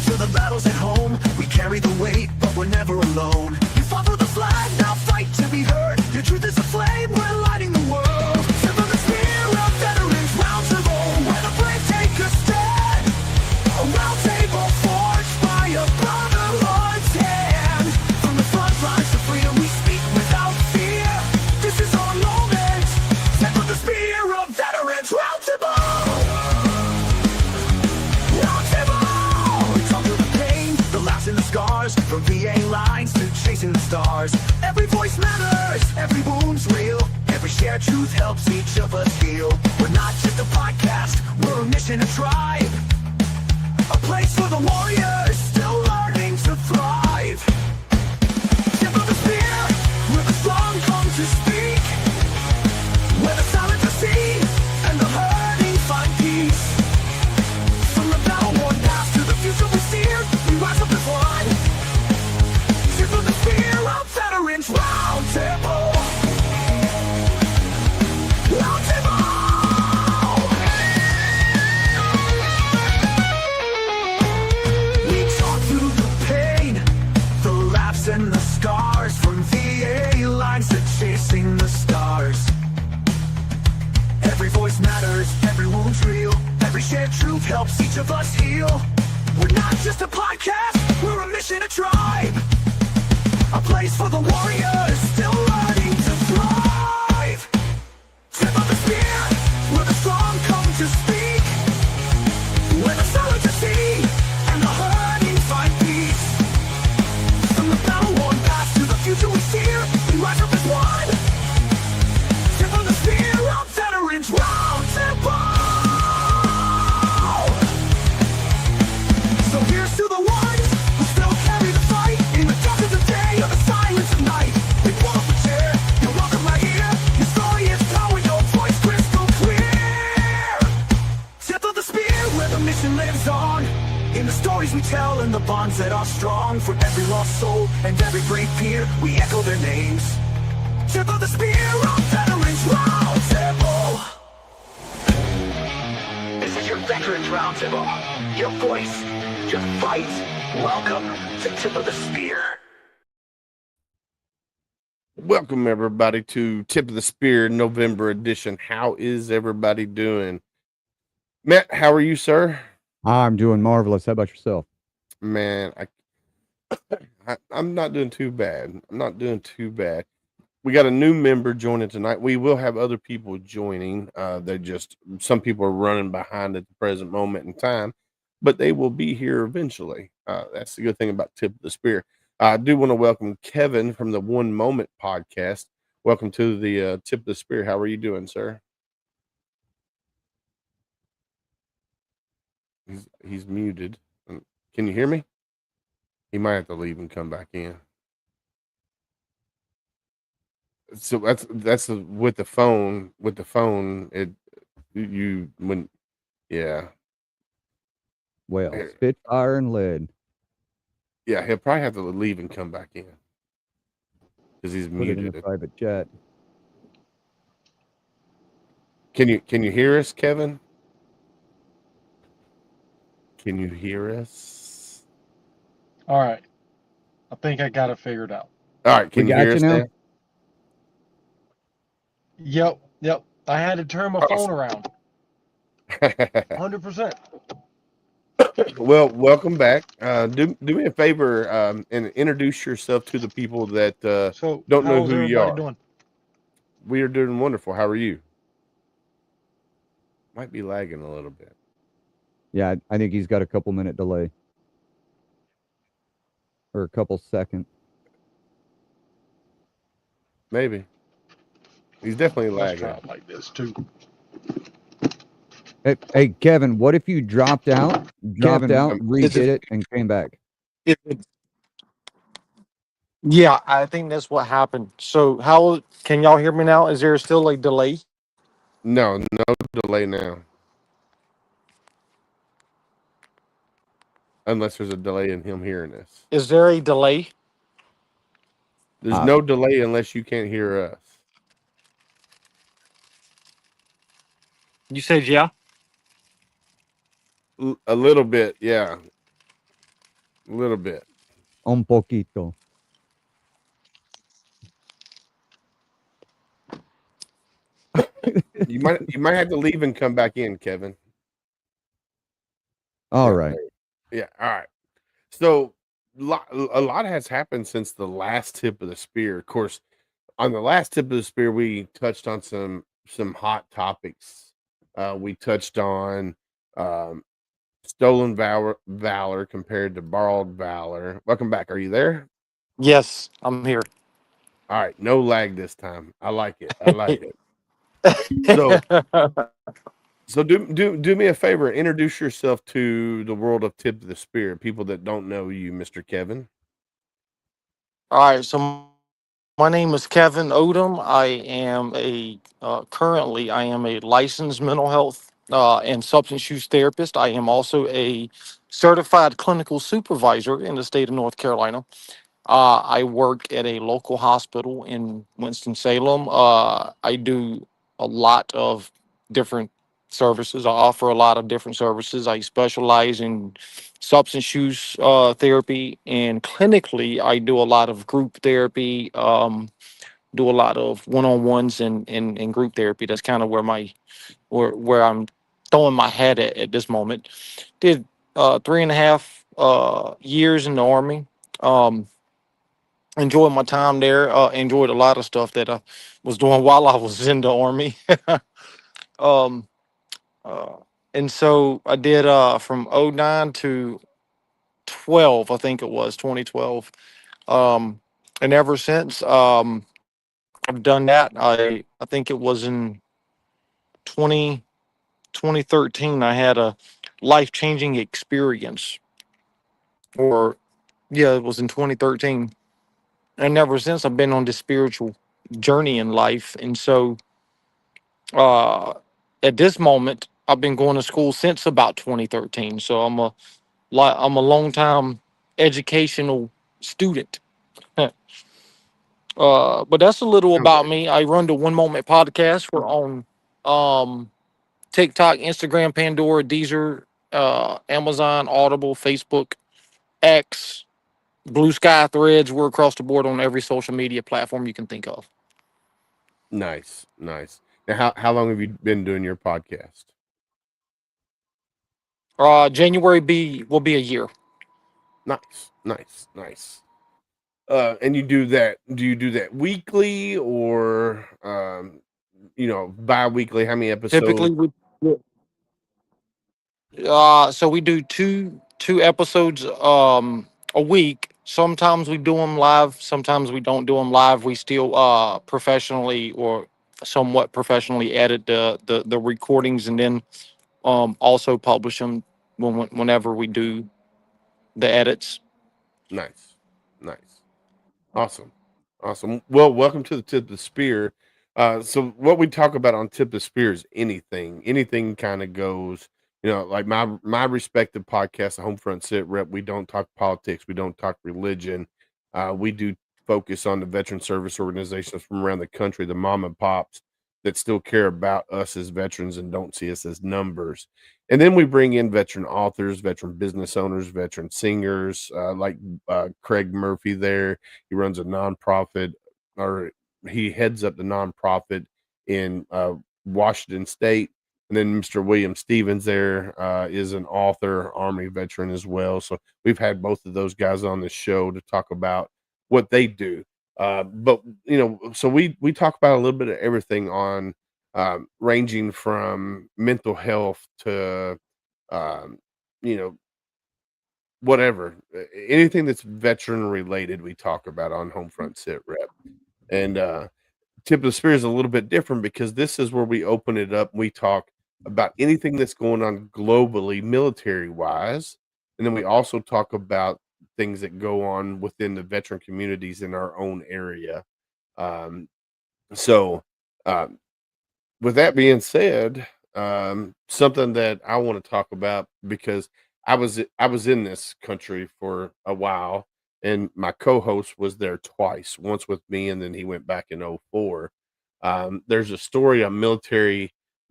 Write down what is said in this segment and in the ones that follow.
to the battles at home. We carry the weight, but we're never alone. You fought for the flag, now fight to be heard. Your truth is a flame, we're lighting the world. Step on the spear of veterans, Roundtable, where the brave take a stand. A round table forged by a brotherhood's hand. From the front lines to freedom we speak without fear. This is our moment. Step on the spear of veterans, Roundtable. Roundtable. Talk through the pain, the laughs and the scars. From VA lines to chasing the stars. Every voice matters, every wound's real. Every shared truth helps each of us heal. We're not just a podcast, we're a mission, a tribe. A place for the warriors, still learning to thrive. Tip of the spear, where the strong come to speak. Where the silent are seen, and the hurting find peace. From the battle-worn past to the future we steer, we rise up as one. Tip of the spear, of veterans, Roundtable. Roundtable. And the scars, from VA lines to chasing the stars. Every voice matters, every wound's real. Every shared truth helps each of us heal. We're not just a podcast, we're a mission, a tribe. A place for the warriors, still learning to thrive. Tip of the spear, where the strong come to speak. Where the silent to see, and the hurting find peace. From the battle-worn past to the future we steer, we rise up as one. Tip of the spear, of veterans, Roundtable. So here's to the ones who still carry the fight. In the dark of the day or the silence of night. We pull up a chair, you're welcome right here. Your story is power, your voice crystal clear. Tip of the spear, where the mission lives on. In the stories we tell and the bonds that are strong. For every lost soul and every brave peer, we echo their names. Tip of the spear, of veterans, Roundtable. This is your veterans Roundtable. Your voice, your fight. Welcome to Tip of the Spear. Welcome everybody to Tip of the Spear November edition. How is everybody doing? Matt, how are you, sir? I'm doing marvelous. How about yourself? Man, I'm not doing too bad. I'm not doing too bad. We got a new member joining tonight. We will have other people joining. Some people are running behind at the present moment in time, but they will be here eventually. That's the good thing about Tip of the Spear. I do want to welcome Kevin from the One Moment podcast. Welcome to the Tip of the Spear. How are you doing, sir? He's muted. Can you hear me? He might have to leave and come back in. So that's with the phone. With the phone, yeah. Well, Spitfire and lead. Yeah, he'll probably have to leave and come back in because he's Put muted. it in a private chat. Can you hear us, Kevin? Can you hear us? All right. I think I got it figured out. All right. Can you hear us now? Yep. I had to turn my phone around. 100%. Well, welcome back. Do me a favor and introduce yourself to the people that don't know who you are. Doing? We are doing wonderful. How are you? Might be lagging a little bit. Yeah, I think he's got a couple minute delay. Or a couple second. Maybe. He's definitely lagging. Let's try it like this too. Hey, Kevin, what if you dropped out, redid it, and came back? Yeah, I think that's what happened. So how can y'all hear me now? Is there still a delay? No delay now. Unless there's a delay in him hearing us. Is there a delay? There's no delay unless you can't hear us. You said yeah? A little bit, yeah. A little bit. Un poquito. You might have to leave and come back in, Kevin. All right. Yeah. All right. So a lot has happened since the last tip of the spear. Of course, on the last tip of the spear, we touched on some hot topics. We touched on um, stolen valor compared to borrowed valor. Welcome back. Are you there? Yes, I'm here. All right. No lag this time. I like it. I like it. So so do me a favor. Introduce yourself to the world of tip of the spear. People that don't know you, Mr. Kevin. All right, so my name is Kevin Odom. I am a currently I am a licensed mental health and substance use therapist. I am also a certified clinical supervisor in the state of North Carolina. I work at a local hospital in Winston-Salem. I do a lot of different services. I offer a lot of different services. I specialize in substance use therapy, and clinically, I do a lot of group therapy, do a lot of one-on-ones and group therapy. That's kind of where I'm throwing my head at this moment. Did 3.5 years in the Army. Enjoyed my time there. Enjoyed a lot of stuff that I was doing while I was in the Army. um, uh, and so I did from '09 to 12, I think it was 2012. Um, and ever since I've done that. I think it was in 20 2013. I had a life changing experience, or yeah, it was in 2013. And ever since I've been on this spiritual journey in life. And so uh, at this moment, I've been going to school since about 2013. So I'm a long time educational student. But that's a little Sounds about like me. I run the One Moment podcast. We're on TikTok, Instagram, Pandora, Deezer, Amazon, Audible, Facebook, X, Blue Sky, Threads. We're across the board on every social media platform you can think of. nice, nice. Now, how long have you been doing your podcast? January will be a year. Nice, nice, nice. And you do that? Do you do that weekly or bi-weekly? How many Typically, episodes? so we do two episodes a week. Sometimes we do them live. Sometimes we don't do them live. We still professionally or somewhat professionally edit the recordings and then also publish them whenever we do the edits. Nice, nice. Awesome. Awesome. Well, welcome to the Tip of the Spear. So what we talk about on Tip of the Spear is anything. Anything kind of goes, like my respective podcast, the Homefront Sitrep, we don't talk politics, we don't talk religion. We do focus on the veteran service organizations from around the country, the mom and pops that still care about us as veterans and don't see us as numbers. And then we bring in veteran authors, veteran business owners, veteran singers, like Craig Murphy there. He runs a nonprofit, or he heads up the nonprofit in Washington State. And then Mr. William Stevens there is an author, Army veteran as well. So we've had both of those guys on the show to talk about what they do. But so we talk about a little bit of everything on ranging from mental health to um, you know whatever, anything that's veteran related, we talk about on Homefront Sit Rep. And Tip of the Spear is a little bit different because this is where we open it up. We talk about anything that's going on globally, military wise. And then we also talk about things that go on within the veteran communities in our own area. Um, so, um, with that being said, something that I want to talk about because I was in this country for a while, and my co-host was there twice, once with me, and then he went back in '04. There's a story on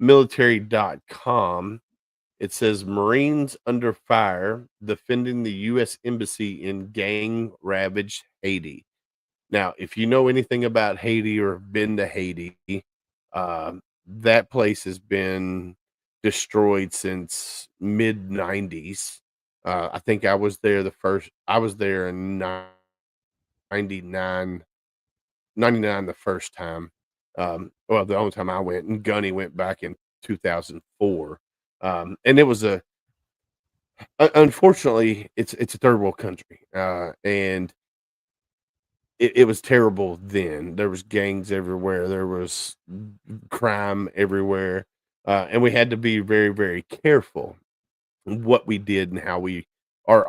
military.com, It says Marines under fire defending the U.S. Embassy in gang ravaged Haiti. Now, if you know anything about Haiti or have been to Haiti, that place has been destroyed since mid 90s. I think I was there in 99, 99 the first time. Well, the only time I went, and Gunny went back in 2004. And it was unfortunately, it's a third world country. And it was terrible then. There was gangs everywhere. There was crime everywhere. And we had to be very, very careful what we did and how we our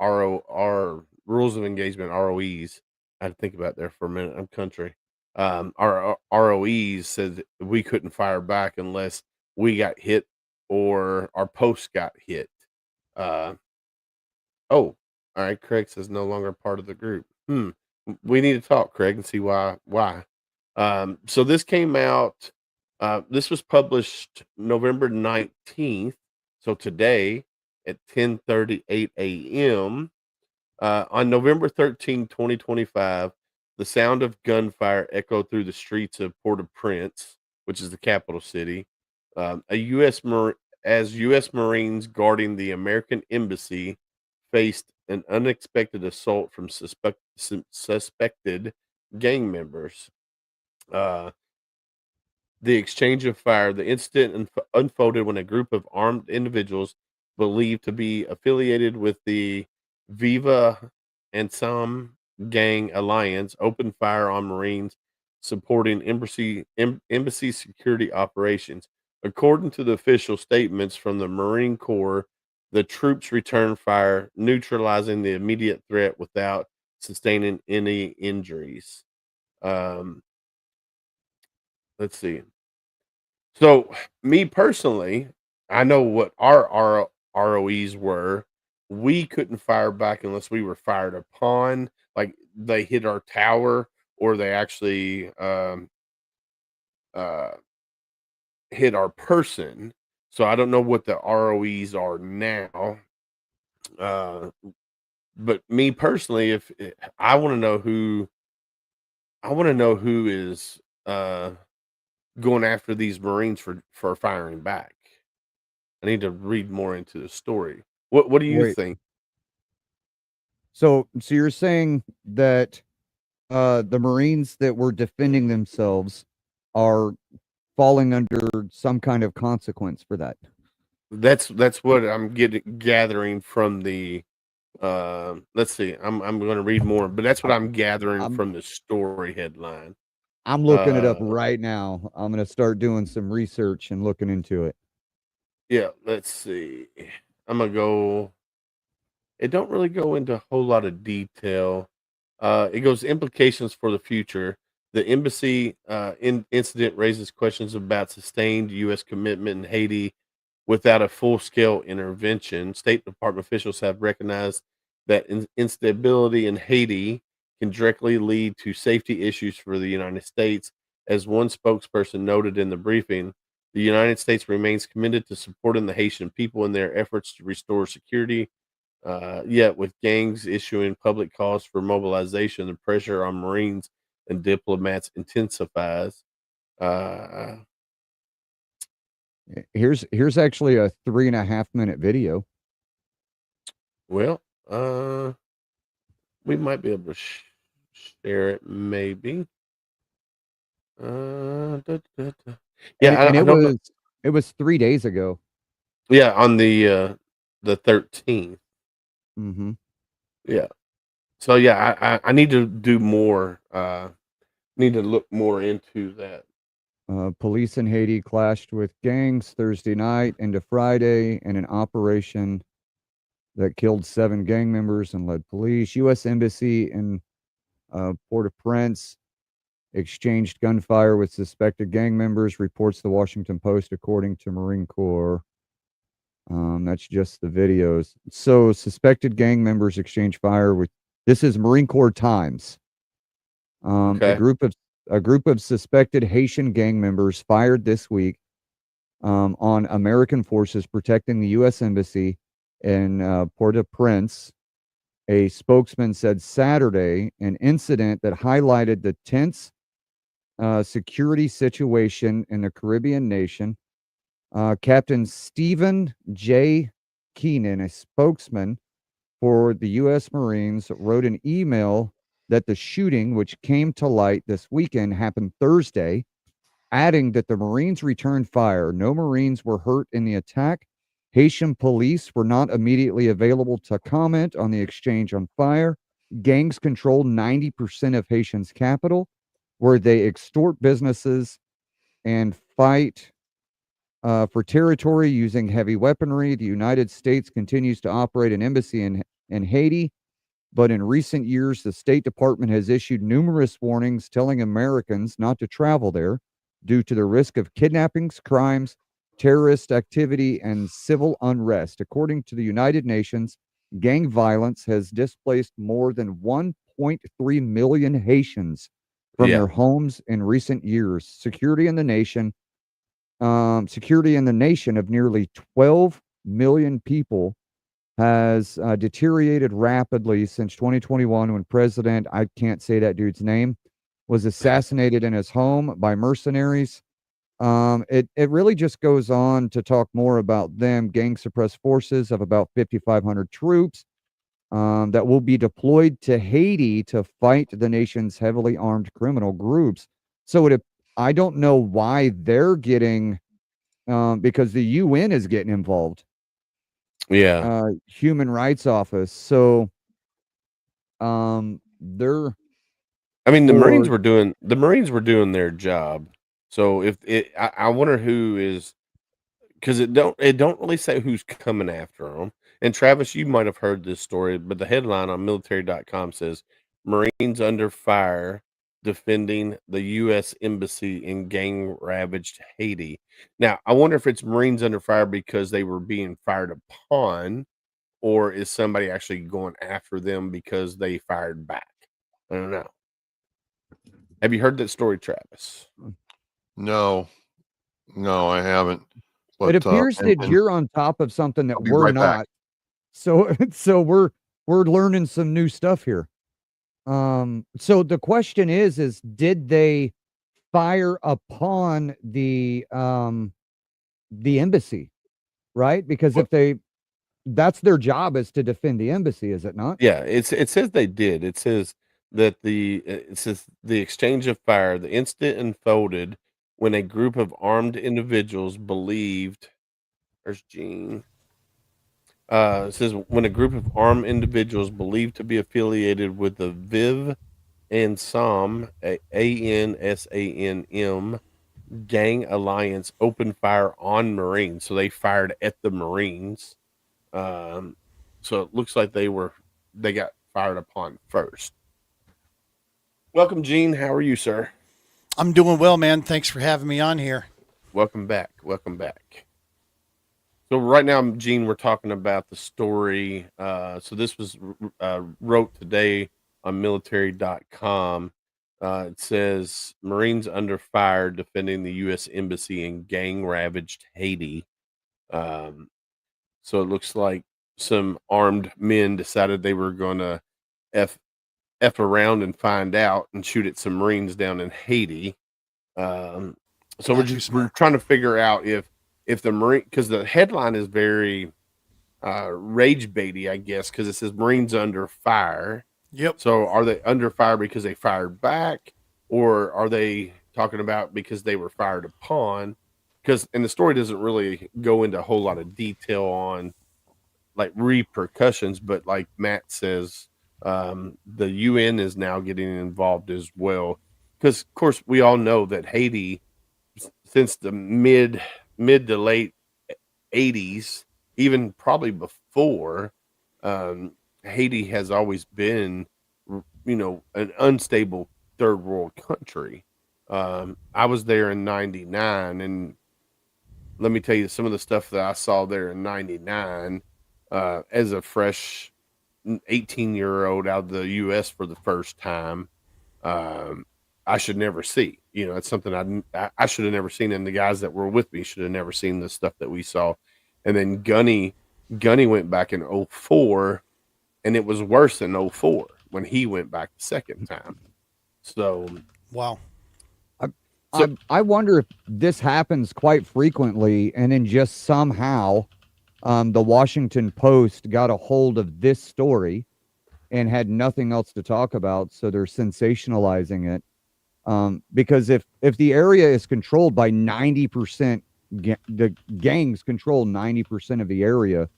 our rules of engagement, ROEs. I had to think about there for a minute. I'm country. Our ROEs said that we couldn't fire back unless we got hit or our post got hit. Uh, oh, all right. Craig says no longer part of the group. We need to talk, Craig, and see why. So this came out. This was published November 19th. So today at 10:38 a.m. On November 13, 2025, the sound of gunfire echoed through the streets of Port-au-Prince, which is the capital city. As U.S. Marines guarding the American embassy faced an unexpected assault from suspected gang members. Uh, the exchange of fire, the incident unfolded when a group of armed individuals believed to be affiliated with the Viva Ansam Gang Alliance opened fire on Marines supporting embassy security operations. According to the official statements from the Marine Corps, the troops returned fire, neutralizing the immediate threat without sustaining any injuries. Um, let's see. So, me personally, I know what our ROEs were. We couldn't fire back unless we were fired upon, like they hit our tower or they actually uh, hit our person. So I don't know what the ROEs are now. Uh, but me personally, if I want to know who is going after these Marines for firing back. I need to read more into the story. What do you Wait, think? so you're saying that the Marines that were defending themselves are falling under some kind of consequence for that? That's what I'm gathering from the let's see. I'm going to read more, but that's what I'm gathering I'm from the story headline. I'm looking it up Uh right now. I'm gonna start doing some research and looking into it. yeah, let's see. I'm going to go it don't really go into a whole lot of detail. It goes implications for the future. The embassy incident raises questions about sustained U.S. commitment in Haiti without a full scale intervention. State Department officials have recognized that instability in Haiti can directly lead to safety issues for the United States. As one spokesperson noted in the briefing, the United States remains committed to supporting the Haitian people in their efforts to restore security. Yet, with gangs issuing public calls for mobilization, the pressure on Marines and diplomats intensifies. Uh, Here's actually a 3.5 minute video. well, we might be able to share it, maybe. Yeah, And I don't know. it was 3 days ago. Yeah, on the 13th. Mm-hmm. Yeah. So yeah, I need to do more. Need to look more into that. Police in Haiti clashed with gangs Thursday night into Friday in an operation that killed 7 gang members and led police. U.S. Embassy in Port-au-Prince exchanged gunfire with suspected gang members, reports the Washington Post, according to Marine Corps. That's just the videos. So suspected gang members exchange fire with. This is Marine Corps Times. Okay. A group of suspected Haitian gang members fired this week on American forces protecting the U.S. Embassy in Port-au-Prince. A spokesman said Saturday an incident that highlighted the tense security situation in the Caribbean nation. Captain Stephen J. Keenan, a spokesman for the U.S. Marines, wrote an email that the shooting, which came to light this weekend, happened Thursday, adding that the Marines returned fire. No Marines were hurt in the attack. Haitian police were not immediately available to comment on the exchange on fire. Gangs control 90% of Haitian's capital, where they extort businesses and fight for territory using heavy weaponry. The United States continues to operate an embassy in Haiti, but in recent years, the State Department has issued numerous warnings telling Americans not to travel there due to the risk of kidnappings, crimes, terrorist activity, and civil unrest. According to the United Nations, gang violence has displaced more than 1.3 million Haitians from Yeah. their homes in recent years. Security in the nation of nearly 12 million people has deteriorated rapidly since 2021 when President, I can't say that dude's name, was assassinated in his home by mercenaries. It really just goes on to talk more about them. Gang suppressed forces of about 5,500 troops that will be deployed to Haiti to fight the nation's heavily armed criminal groups. So I don't know why they're getting, because the UN is getting involved. Yeah. Human Rights Office. So they're I mean, the Marines for were doing their job. So if I wonder who is, because it don't really say who's coming after them. And Travis, you might have heard this story, but the headline on military.com says Marines under fire defending the U.S. Embassy in gang ravaged Haiti. Now, I wonder if it's Marines under fire because they were being fired upon, or is somebody actually going after them because they fired back? I don't know. Have you heard that story, Travis? No, no, I haven't. it But appears that you're on top of something I'll that be we're right back. not. So so we're learning some new stuff here. So the question is did they fire upon the embassy, right? Because Well, that's their job, is to defend the embassy, is it not? yeah, it says they did. It says that it says the exchange of fire, the incident unfolded when a group of armed individuals believed. There's Gene. It says when a group of armed individuals believed to be affiliated with the Viv and Sam ANSANM gang alliance opened fire on Marines. So they fired at the Marines. Um, so it looks like they got fired upon first. Welcome, Gene. How are you, sir? I'm doing well, man. Thanks for having me on here. Welcome back. Welcome back. So right now, Gene, we're talking about the story. So this was wrote today on military.com. It says Marines under fire defending the U.S. Embassy in gang ravaged Haiti. Um, so it looks like some armed men decided they were going to f around and find out and shoot at some Marines down in Haiti. Um, so Not too we're smart. trying to figure out if the Marine, because the headline is very rage baity, I guess, because it says Marines under fire. Yep. So are they under fire because they fired back, or are they talking about because they were fired upon? Because and the story doesn't really go into a whole lot of detail on like repercussions, but like Matt says, the UN is now getting involved as well. Because of course we all know that Haiti, since the mid to late 80s, even probably before, Haiti has always been, an unstable third world country. I was there in '99, and let me tell you some of the stuff that I saw there in '99 as a fresh 18-year-old out of the U.S. for the first time. I should never see. You know, it's something I should have never seen, and the guys that were with me should have never seen the stuff that we saw. And then Gunny went back in '04, and it was worse than '04 when he went back the second time. So Wow. I wonder if this happens quite frequently, and then just somehow the Washington Post got a hold of this story and had nothing else to talk about, so they're sensationalizing it. Because if the area is controlled by 90%, the gangs control 90% of the area.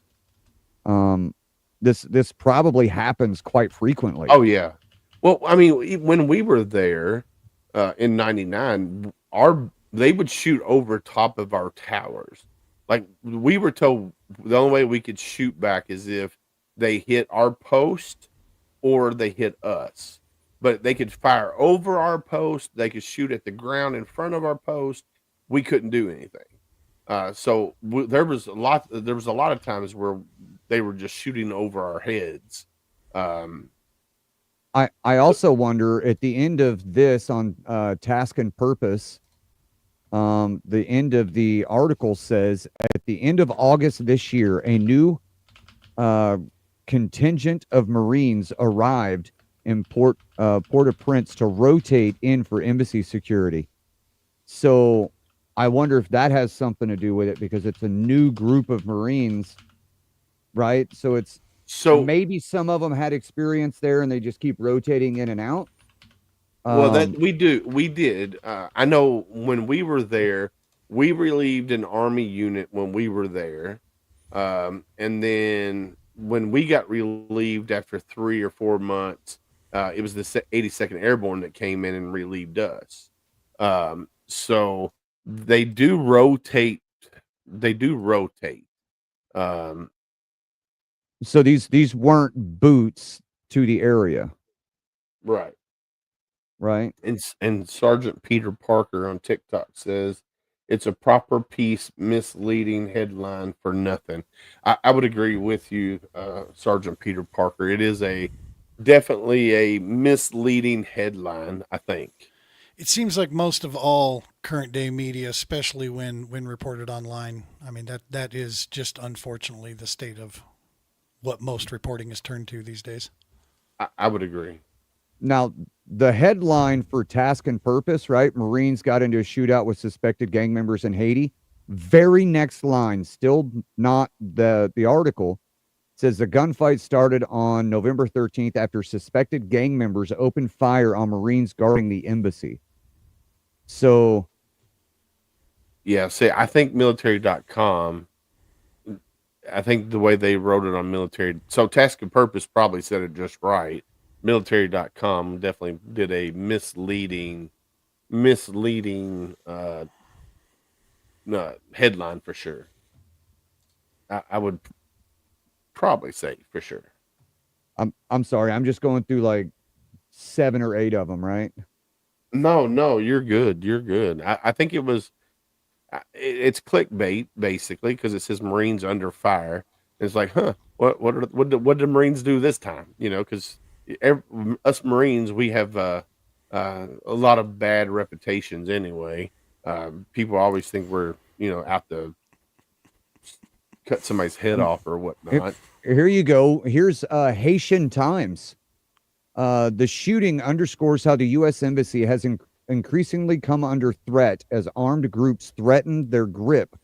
This probably happens quite frequently. oh yeah, well, I mean, when we were there in '99, they would shoot over top of our towers. Like we were told, the only way we could shoot back is if they hit our post or they hit us. But they could fire over our post. They could shoot at the ground in front of our post. We couldn't do anything. There was a lot. There was a lot of times where they were just shooting over our heads. I also wonder at the end of this on Task and Purpose, the end of the article says at the end of August this year, a new contingent of Marines arrived in Port-au-Prince to rotate in for embassy security. So I wonder if that has something to do with it, because it's a new group of Marines, right? So maybe some of them had experience there and they just keep rotating in and out. Well, that we did. I know when we were there, we relieved an Army unit when we were there. And then when we got relieved after 3 or 4 months, it was the 82nd Airborne that came in and relieved us. So they do rotate. So these weren't boots to the area, Right. right? And Sergeant Peter Parker on TikTok says it's a proper piece, misleading headline for nothing. I would agree with you, Sergeant Peter Parker. It is definitely a misleading headline, I think. It seems like most of all current day media, especially when reported online, I mean that is just unfortunately the state of what most reporting is turned to these days. I would agree. Now, the headline for Task and Purpose, right? Marines got into a shootout with suspected gang members in Haiti. Very next line, still not the article, says the gunfight started on November 13th after suspected gang members opened fire on Marines guarding the embassy. So, yeah, see, I think military.com, I think the way they wrote it on military, so Task and Purpose probably said it just right. Military.com definitely did a misleading headline for sure. I would probably say for sure. I'm sorry, I'm just going through like 7 or 8 of them, right? No, you're good. You're good. I think it's clickbait basically because it says Marines under fire. It's like, huh? What did the Marines do this time? You know, because us Marines, we have a lot of bad reputations anyway. People always think we're out to cut somebody's head off or whatnot. Here you go. Here's Haitian Times. The shooting underscores how the U.S. Embassy has increasingly come under threat as armed groups threatened their grip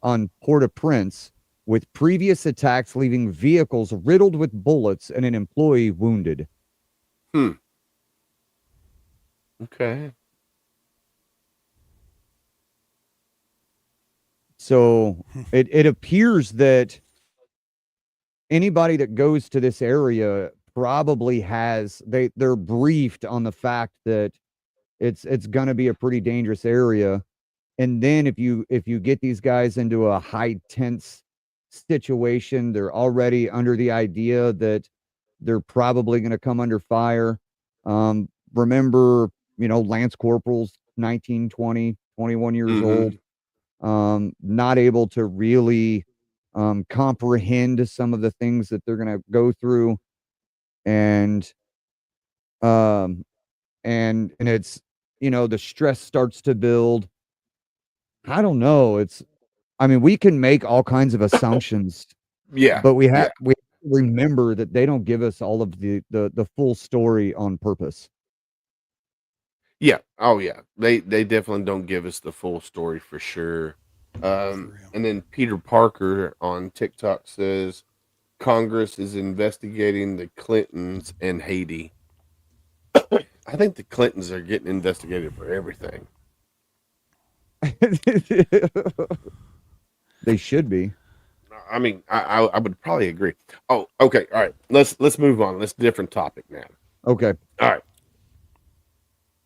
on Port-au-Prince, with previous attacks leaving vehicles riddled with bullets and an employee wounded. Okay. So it appears that anybody that goes to this area probably they're briefed on the fact that it's going to be a pretty dangerous area. And then if you get these guys into a high tense situation, they're already under the idea that they're probably going to come under fire. Remember, Lance Corporals, 19, 20, 21 years old, not able to really comprehend some of the things that they're going to go through. And it's the stress starts to build. I don't know. I mean, we can make all kinds of assumptions, Yeah, but we yeah, have to remember that they don't give us all of the full story on purpose. yeah. Oh yeah, they definitely don't give us the full story for sure. For real. And then Peter Parker on TikTok says Congress is investigating the Clintons and Haiti. I think the Clintons are getting investigated for everything. They should be. I mean, I would probably agree. Oh, okay, all right. Let's move on. Let's different topic now. Okay. All right.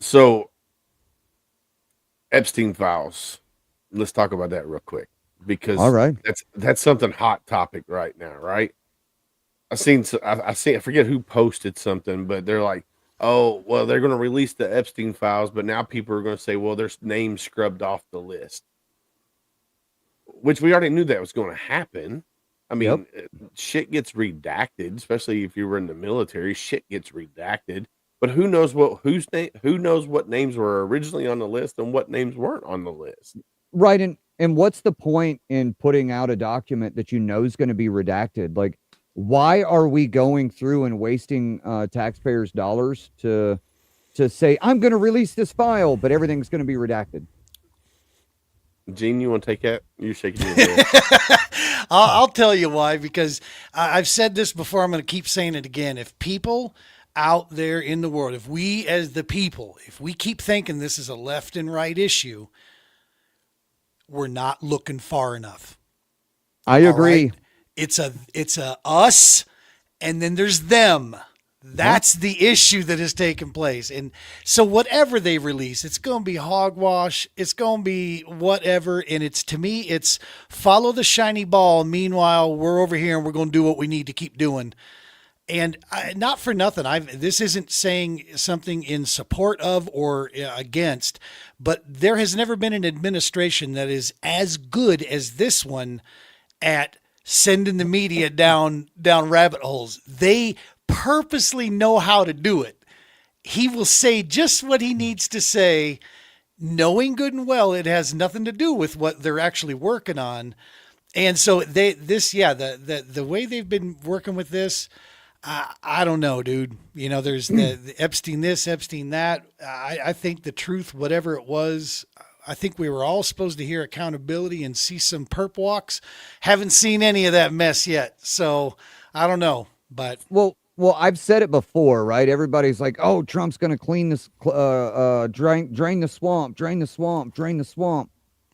So Epstein files. Let's talk about that real quick because All right. that's something hot topic right now, right? I forget who posted something, but they're like, oh, well, they're going to release the Epstein files, but now people are going to say, well, there's names scrubbed off the list, which we already knew that was going to happen. I mean, shit gets redacted, especially if you were in the military. Shit gets redacted, but who knows who knows what names were originally on the list and what names weren't on the list. Right. And what's the point in putting out a document that is going to be redacted? Like, why are we going through and wasting taxpayers' dollars to say, I'm going to release this file, but everything's going to be redacted? Gene, you want to take that? You're shaking your head. I'll tell you why, because I've said this before. I'm going to keep saying it again. If people out there in the world, if we as the people, if we keep thinking this is a left and right issue, we're not looking far enough. I agree. Right? It's a us, and then there's them. That's the issue that has taken place. And so whatever they release, it's going to be hogwash. It's going to be whatever. And to me, it's follow the shiny ball. Meanwhile, we're over here and we're going to do what we need to keep doing. And not for nothing, this isn't saying something in support of or against, but there has never been an administration that is as good as this one at sending the media down rabbit holes. They purposely know how to do it. He will say just what he needs to say, knowing good and well it has nothing to do with what they're actually working on. And so the way they've been working with this, I don't know, dude. There's the Epstein this, Epstein that. I think the truth, whatever it was, I think we were all supposed to hear accountability and see some perp walks. Haven't seen any of that mess yet. So I don't know, but Well, I've said it before, right? Everybody's like, "Oh, Trump's going to clean this, drain the swamp, drain the swamp, drain the swamp."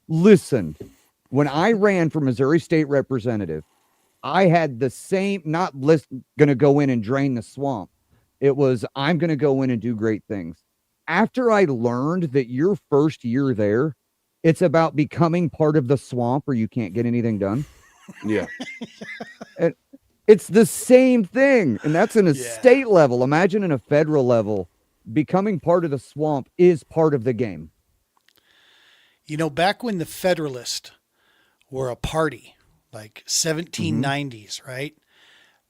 Listen, when I ran for Missouri State Representative, I had the same, not going to go in and drain the swamp. It was, I'm going to go in and do great things. After I learned that your first year there, it's about becoming part of the swamp or you can't get anything done. Yeah. And it's the same thing. And that's in a state level. Imagine in a federal level, becoming part of the swamp is part of the game. Back when the Federalists were a party, like 1790s, right?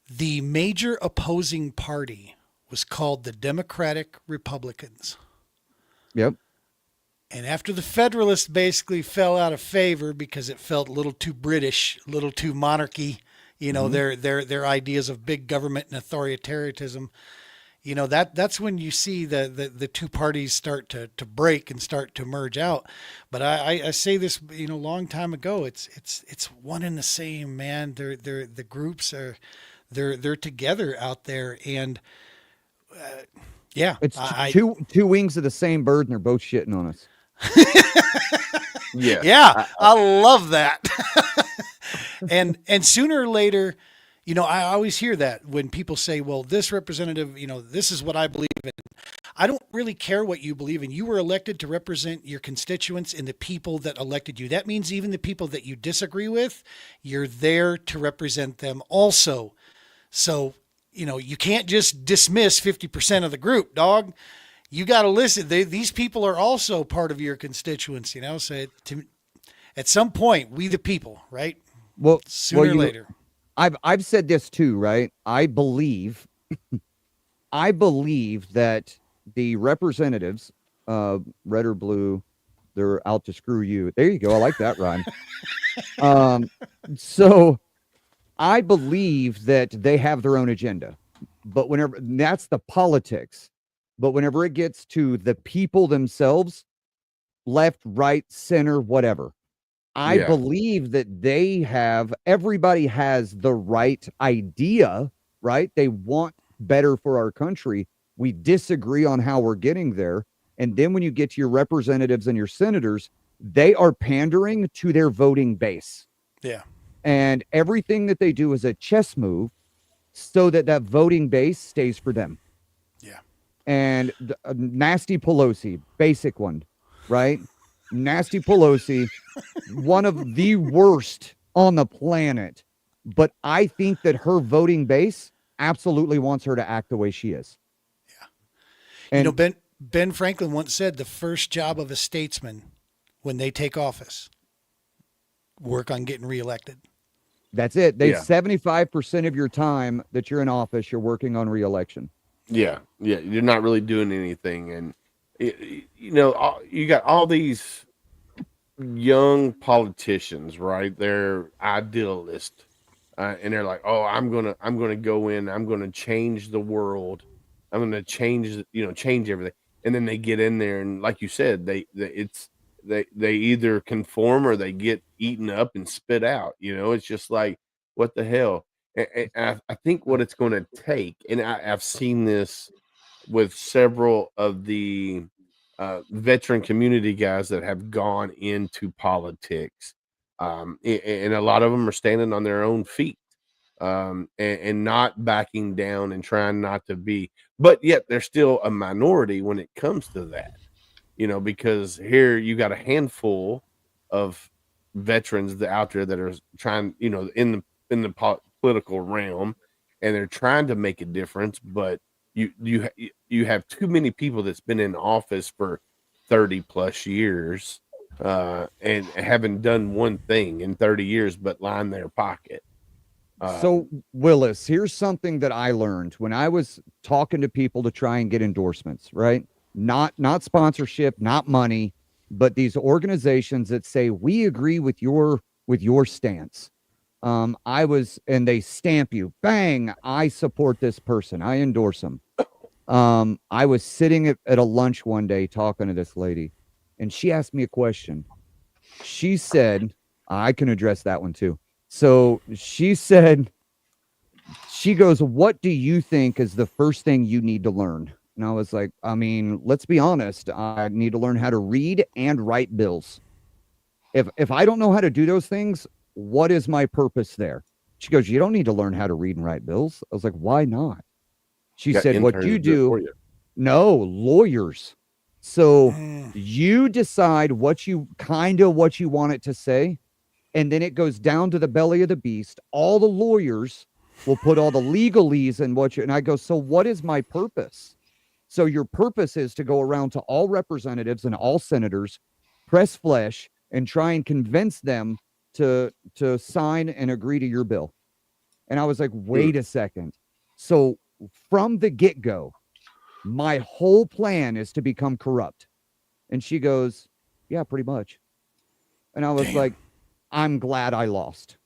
The major opposing party was called the Democratic Republicans. Yep. And after the Federalists basically fell out of favor because it felt a little too British, a little too monarchy, their ideas of big government and authoritarianism, that's when you see the two parties start to break and start to merge out. But I say this, long time ago, it's one and the same, man. The groups they're together out there. And it's two wings of the same bird, and they're both shitting on us. Yeah, I love that. and sooner or later, I always hear that when people say, well, this representative, this is what I believe in. I don't really care what you believe in. You were elected to represent your constituents and the people that elected you. That means even the people that you disagree with, you're there to represent them also. So, you can't just dismiss 50% of the group, dog. You got to listen. These people are also part of your constituents, So at some point, we the people, right? Well, sooner or later. I've said this too, right? I believe that the representatives red or blue, they're out to screw you. There you go. I like that rhyme. Um, so I believe that they have their own agenda, but whenever that's the politics, but whenever it gets to the people themselves, left, right, center, whatever, I Yeah. believe that everybody has the right idea, right? They want better for our country. We disagree on how we're getting there. And then when you get to your representatives and your senators, they are pandering to their voting base. Yeah. And everything that they do is a chess move so that that voting base stays for them. Yeah. And Nasty Pelosi, basic one, right? Nasty Pelosi, one of the worst on the planet. But I think that her voting base absolutely wants her to act the way she is. Yeah. And Ben Franklin once said the first job of a statesman when they take office, work on getting reelected. that's it. They Yeah. 75% of your time that you're in office, you're working on reelection. Yeah, you're not really doing anything, and you got all these young politicians, right? They're idealist, and they're like, "Oh, I'm gonna go in, I'm gonna change the world, I'm gonna change everything." And then they get in there, and like you said, they either conform or they get eaten up and spit out. It's just like, what the hell? And I think what it's going to take, and I've seen this with several of the veteran community guys that have gone into politics, and a lot of them are standing on their own feet, and not backing down and trying not to be, but yet they're still a minority when it comes to that. Because here you got a handful of veterans out there that are trying, political realm, and they're trying to make a difference, but you have too many people that's been in office for 30 plus years, and haven't done one thing in 30 years but line their pocket. So, Willis, here's something that I learned when I was talking to people to try and get endorsements, right? Not sponsorship, not money, but these organizations that say we agree with your stance. And they stamp you, bang, I support this person, I endorse them. I was sitting at a lunch one day talking to this lady, and she asked me a question. She said, I can address that one too. So she said, she goes, what do you think is the first thing you need to learn? And I was like, I mean, let's be honest. I need to learn how to read and write bills. If I don't know how to do those things, what is my purpose there? She goes, you don't need to learn how to read and write bills. I was like, why not? She Got said, what interns you to it for do, you. no, lawyers. So you decide what you want it to say, and then it goes down to the belly of the beast. All the lawyers will put all the legalese in and I go, so what is my purpose? So your purpose is to go around to all representatives and all senators, press flesh, and try and convince them to sign and agree to your bill. And I was like, wait a second. So from the get-go, my whole plan is to become corrupt. And she goes, yeah, pretty much. And I was like, I'm glad I lost.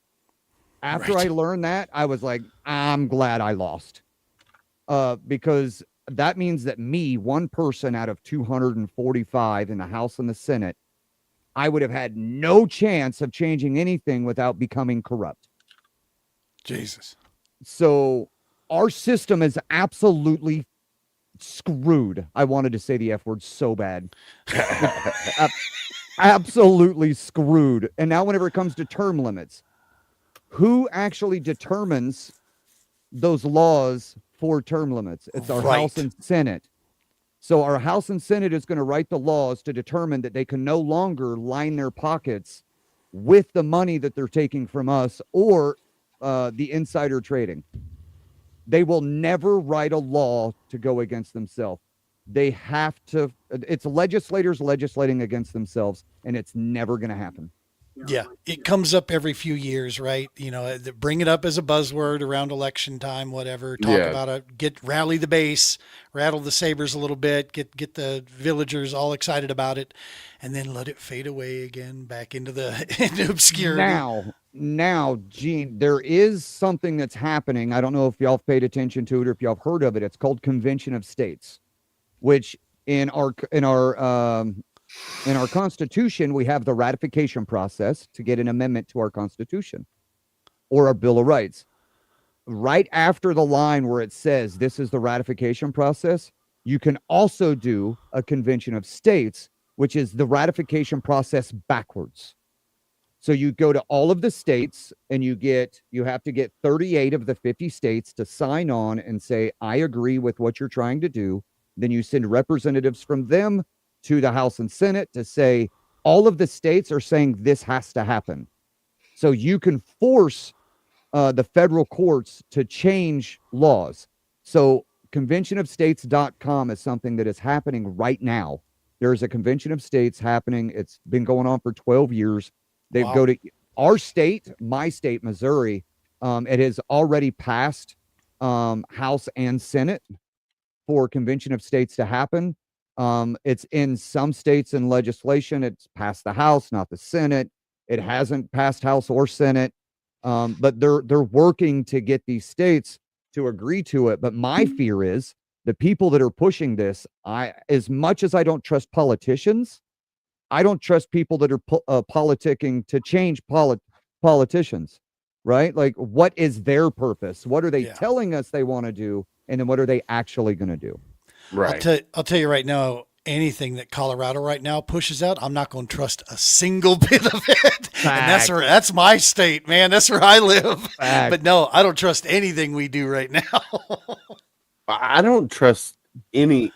After I learned that, I was like, I'm glad I lost. Because that means that me, one person out of 245 in the House and the Senate, I would have had no chance of changing anything without becoming corrupt. Jesus. So our system is absolutely screwed. I wanted to say the F word so bad. Absolutely screwed. And now whenever it comes to term limits, who actually determines those laws for term limits? It's our House and Senate. So our House and Senate is going to write the laws to determine that they can no longer line their pockets with the money that they're taking from us or the insider trading. They will never write a law to go against themselves. They have to. It's legislators legislating against themselves, and it's never going to happen. Yeah, it comes up every few years, right? You know, bring it up as a buzzword around election time, whatever. Talk Yeah. about it, rally the base, rattle the sabers a little bit, get the villagers all excited about it, and then let it fade away again back into the into obscurity. Now, Gene, there is something that's happening. I don't know if y'all paid attention to it or if y'all have heard of it. It's called Convention of States, which in our Constitution we have the ratification process to get an amendment to our Constitution or our Bill of Rights. Right after the line where it says this is the ratification process, you can also do a Convention of States, which is the ratification process backwards. So you go to all of the states and you have to get 38 of the 50 states to sign on and say, I agree with what you're trying to do. Then you send representatives from them to the House and Senate to say, all of the states are saying this has to happen. So you can force the federal courts to change laws. So conventionofstates.com is something that is happening right now. There's a convention of states happening. It's been going on for 12 years. They Wow. go to our state, my state, Missouri. It has already passed House and Senate for convention of states to happen. It's in some states in legislation. It's passed the House, not the Senate. It hasn't passed House or Senate. But they're working to get these states to agree to it. But my fear is the people that are pushing this, as much as I don't trust politicians, I don't trust people that are politicking to change politicians, right? Like, what is their purpose? What are they Yeah. telling us they want to do? And then what are they actually going to do? Right. I'll tell you right now, anything that Colorado right now pushes out, I'm not going to trust a single bit of it. And that's my state, man. That's where I live. Fact. But no, I don't trust anything we do right now. I don't trust any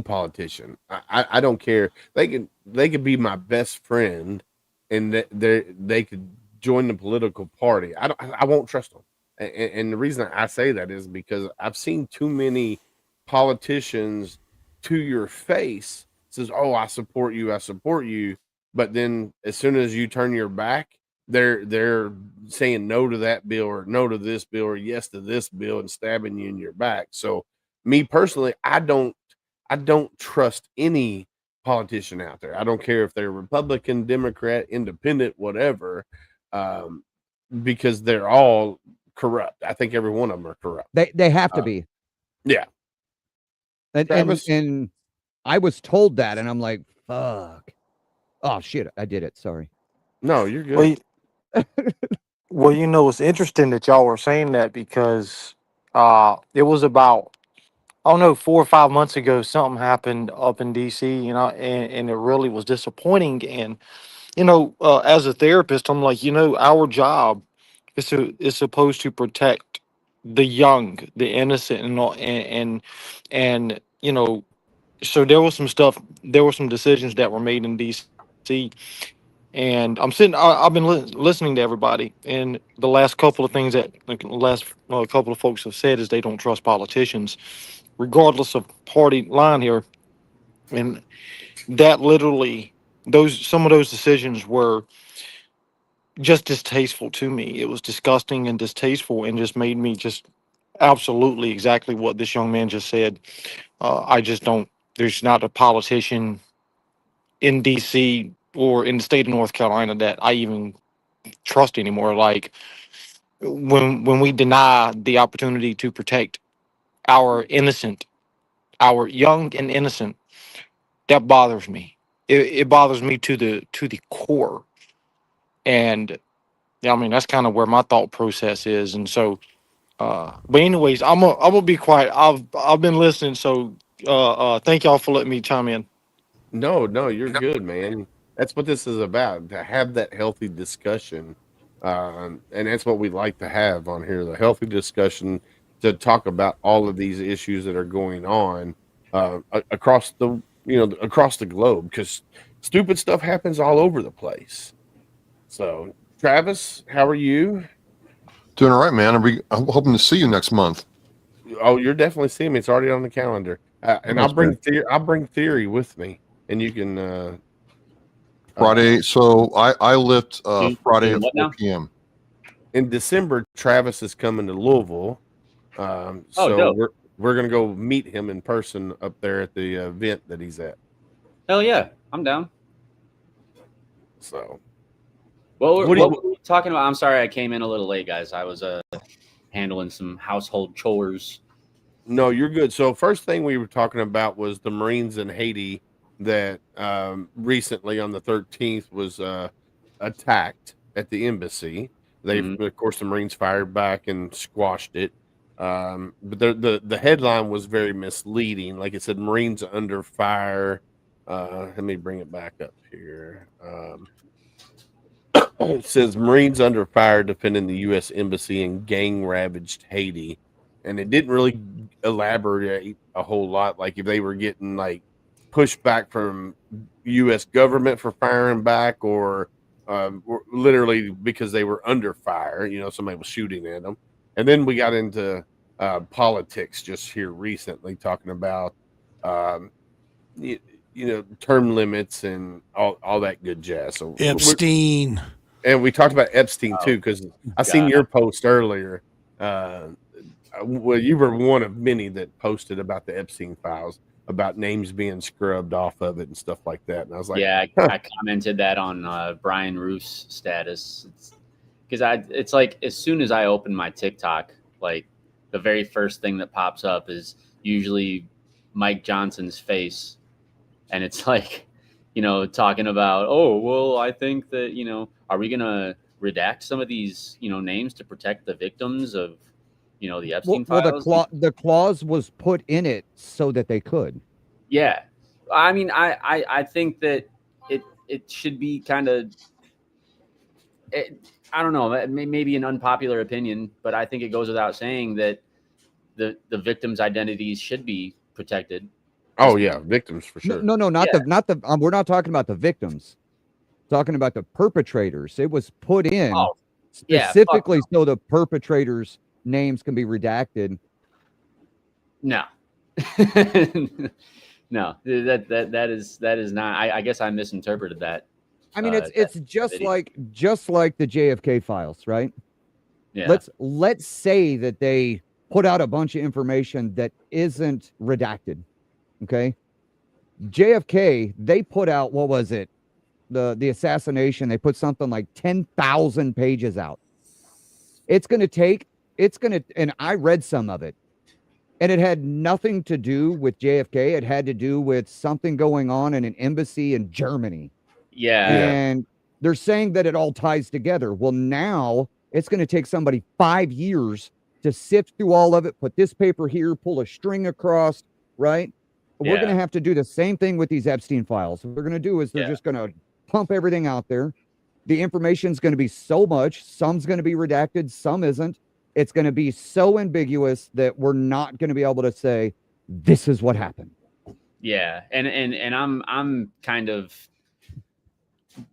politician. I don't care. They could be my best friend, and they could join the political party. I won't trust them. And the reason I say that is because I've seen too many politicians to your face says, "Oh, I support you," but then as soon as you turn your back, they're saying no to that bill or no to this bill or yes to this bill and stabbing you in your back. So me personally, I don't trust any politician out there. I don't care if they're Republican, Democrat, Independent, whatever, because they're all corrupt. I think every one of them are corrupt. They have to be. Yeah. And I was told that, and I'm like, fuck. Oh shit, I did it. Sorry. No, you're good. Well, it's interesting that y'all were saying that because it was about, I don't know, 4 or 5 months ago, something happened up in DC, and it really was disappointing. And, as a therapist, I'm like, our job is supposed to protect the young, the innocent, and all, and so there were some decisions that were made in DC, and I've been listening to everybody, and the last couple of things that like, the last couple of folks have said is they don't trust politicians, regardless of party line here, and that literally some of those decisions were just distasteful to me. It was disgusting and distasteful, and just made me just absolutely exactly what this young man just said. I just don't. There's not a politician in DC or in the state of North Carolina that I even trust anymore. Like when we deny the opportunity to protect our young and innocent, that bothers me. It bothers me to the core. And yeah, I mean that's kind of where my thought process is. And so, but anyways, I'm gonna be quiet. I've been listening. So, thank y'all for letting me chime in. No, you're good, man. That's what this is about, to have that healthy discussion. And that's what we like to have on here, the healthy discussion to talk about all of these issues that are going on across across the globe, because stupid stuff happens all over the place. So, Travis, how are you? Doing all right, man. I'm hoping to see you next month. Oh, you're definitely seeing me. It's already on the calendar. And That's I'll bring theory with me, and you can Friday. So I lift Doing Friday at what 4 now? p.m. In December, Travis is coming to Louisville. So dope. we're gonna go meet him in person up there at the event that he's at. Hell yeah, I'm down. So What What were do you- we talking about? I'm sorry I came in a little late, guys. I was handling some household chores. No, you're good. So first thing we were talking about was the Marines in Haiti that recently on the 13th was attacked at the embassy. They, of course, the Marines fired back and squashed it. But the headline was very misleading. Like it said, Marines under fire. Let me bring it back up here. It says Marines under fire defending the U.S. embassy in gang ravaged Haiti, and it didn't really elaborate a whole lot. Like if they were getting like pushback from U.S. government for firing back, or literally because they were under fire. You know, somebody was shooting at them, and then we got into politics just here recently, talking about you, you know, term limits and all that good jazz. So Epstein. and we talked about Epstein too, because I seen your post earlier. Well, you were one of many that posted about the Epstein files, about names being scrubbed off of it and stuff like that. And I was like, yeah, I commented that on Brian Roof's status, because it's like as soon as I open my TikTok, like the very first thing that pops up is usually Mike Johnson's face, and it's like, you know, talking about, oh, well, I think that, you know, are we gonna redact some of these, you know, names to protect the victims of, you know, the Epstein files? The clause was put in it so that they could. Yeah, I mean, I think that it should be kind of, I don't know, maybe an unpopular opinion, but I think it goes without saying that the victims' identities should be protected. oh yeah, victims for sure. No, not the. We're not talking about the victims. Talking about the perpetrators. It was put in specifically so the perpetrators' names can be redacted. No, no, that is not. I guess I misinterpreted that. I mean, it's just like the JFK files, right? Yeah. Let's say that they put out a bunch of information that isn't redacted. Okay. JFK, they put out, what was it? The assassination, they put something like 10,000 pages out. And I read some of it, and it had nothing to do with JFK. It had to do with something going on in an embassy in Germany. Yeah. And they're saying that it all ties together. Well, now it's going to take somebody 5 years to sift through all of it, put this paper here, pull a string across, right? We're going to have to do the same thing with these Epstein files. What they're going to do is they're just going to pump everything out there. The information is going to be so much. Some's going to be redacted. Some isn't. It's going to be so ambiguous that we're not going to be able to say, this is what happened. Yeah. And I'm kind of,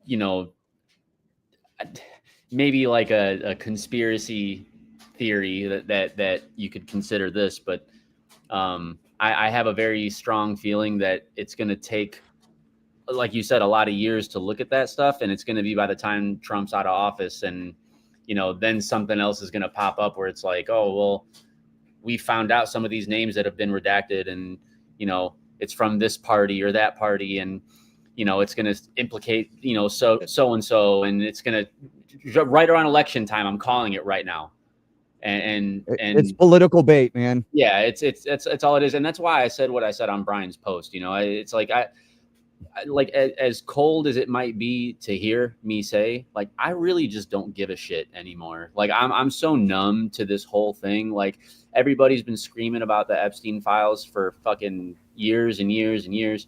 you know, maybe like a conspiracy theory that you could consider this, but I have a very strong feeling that it's going to take, like you said, a lot of years to look at that stuff. And it's going to be by the time Trump's out of office, and, you know, then something else is going to pop up where it's like, oh, well, we found out some of these names that have been redacted, and, you know, it's from this party or that party. And, you know, it's going to implicate, you know, so-and-so, and it's going to, right around election time, I'm calling it right now. And it's political bait, man. Yeah, it's all it is. And that's why I said what I said on Brian's post. You know, it's like, I like, as cold as it might be to hear me say, like, I really just don't give a shit anymore. Like, I'm so numb to this whole thing. Like, everybody's been screaming about the Epstein files for fucking years and years and years.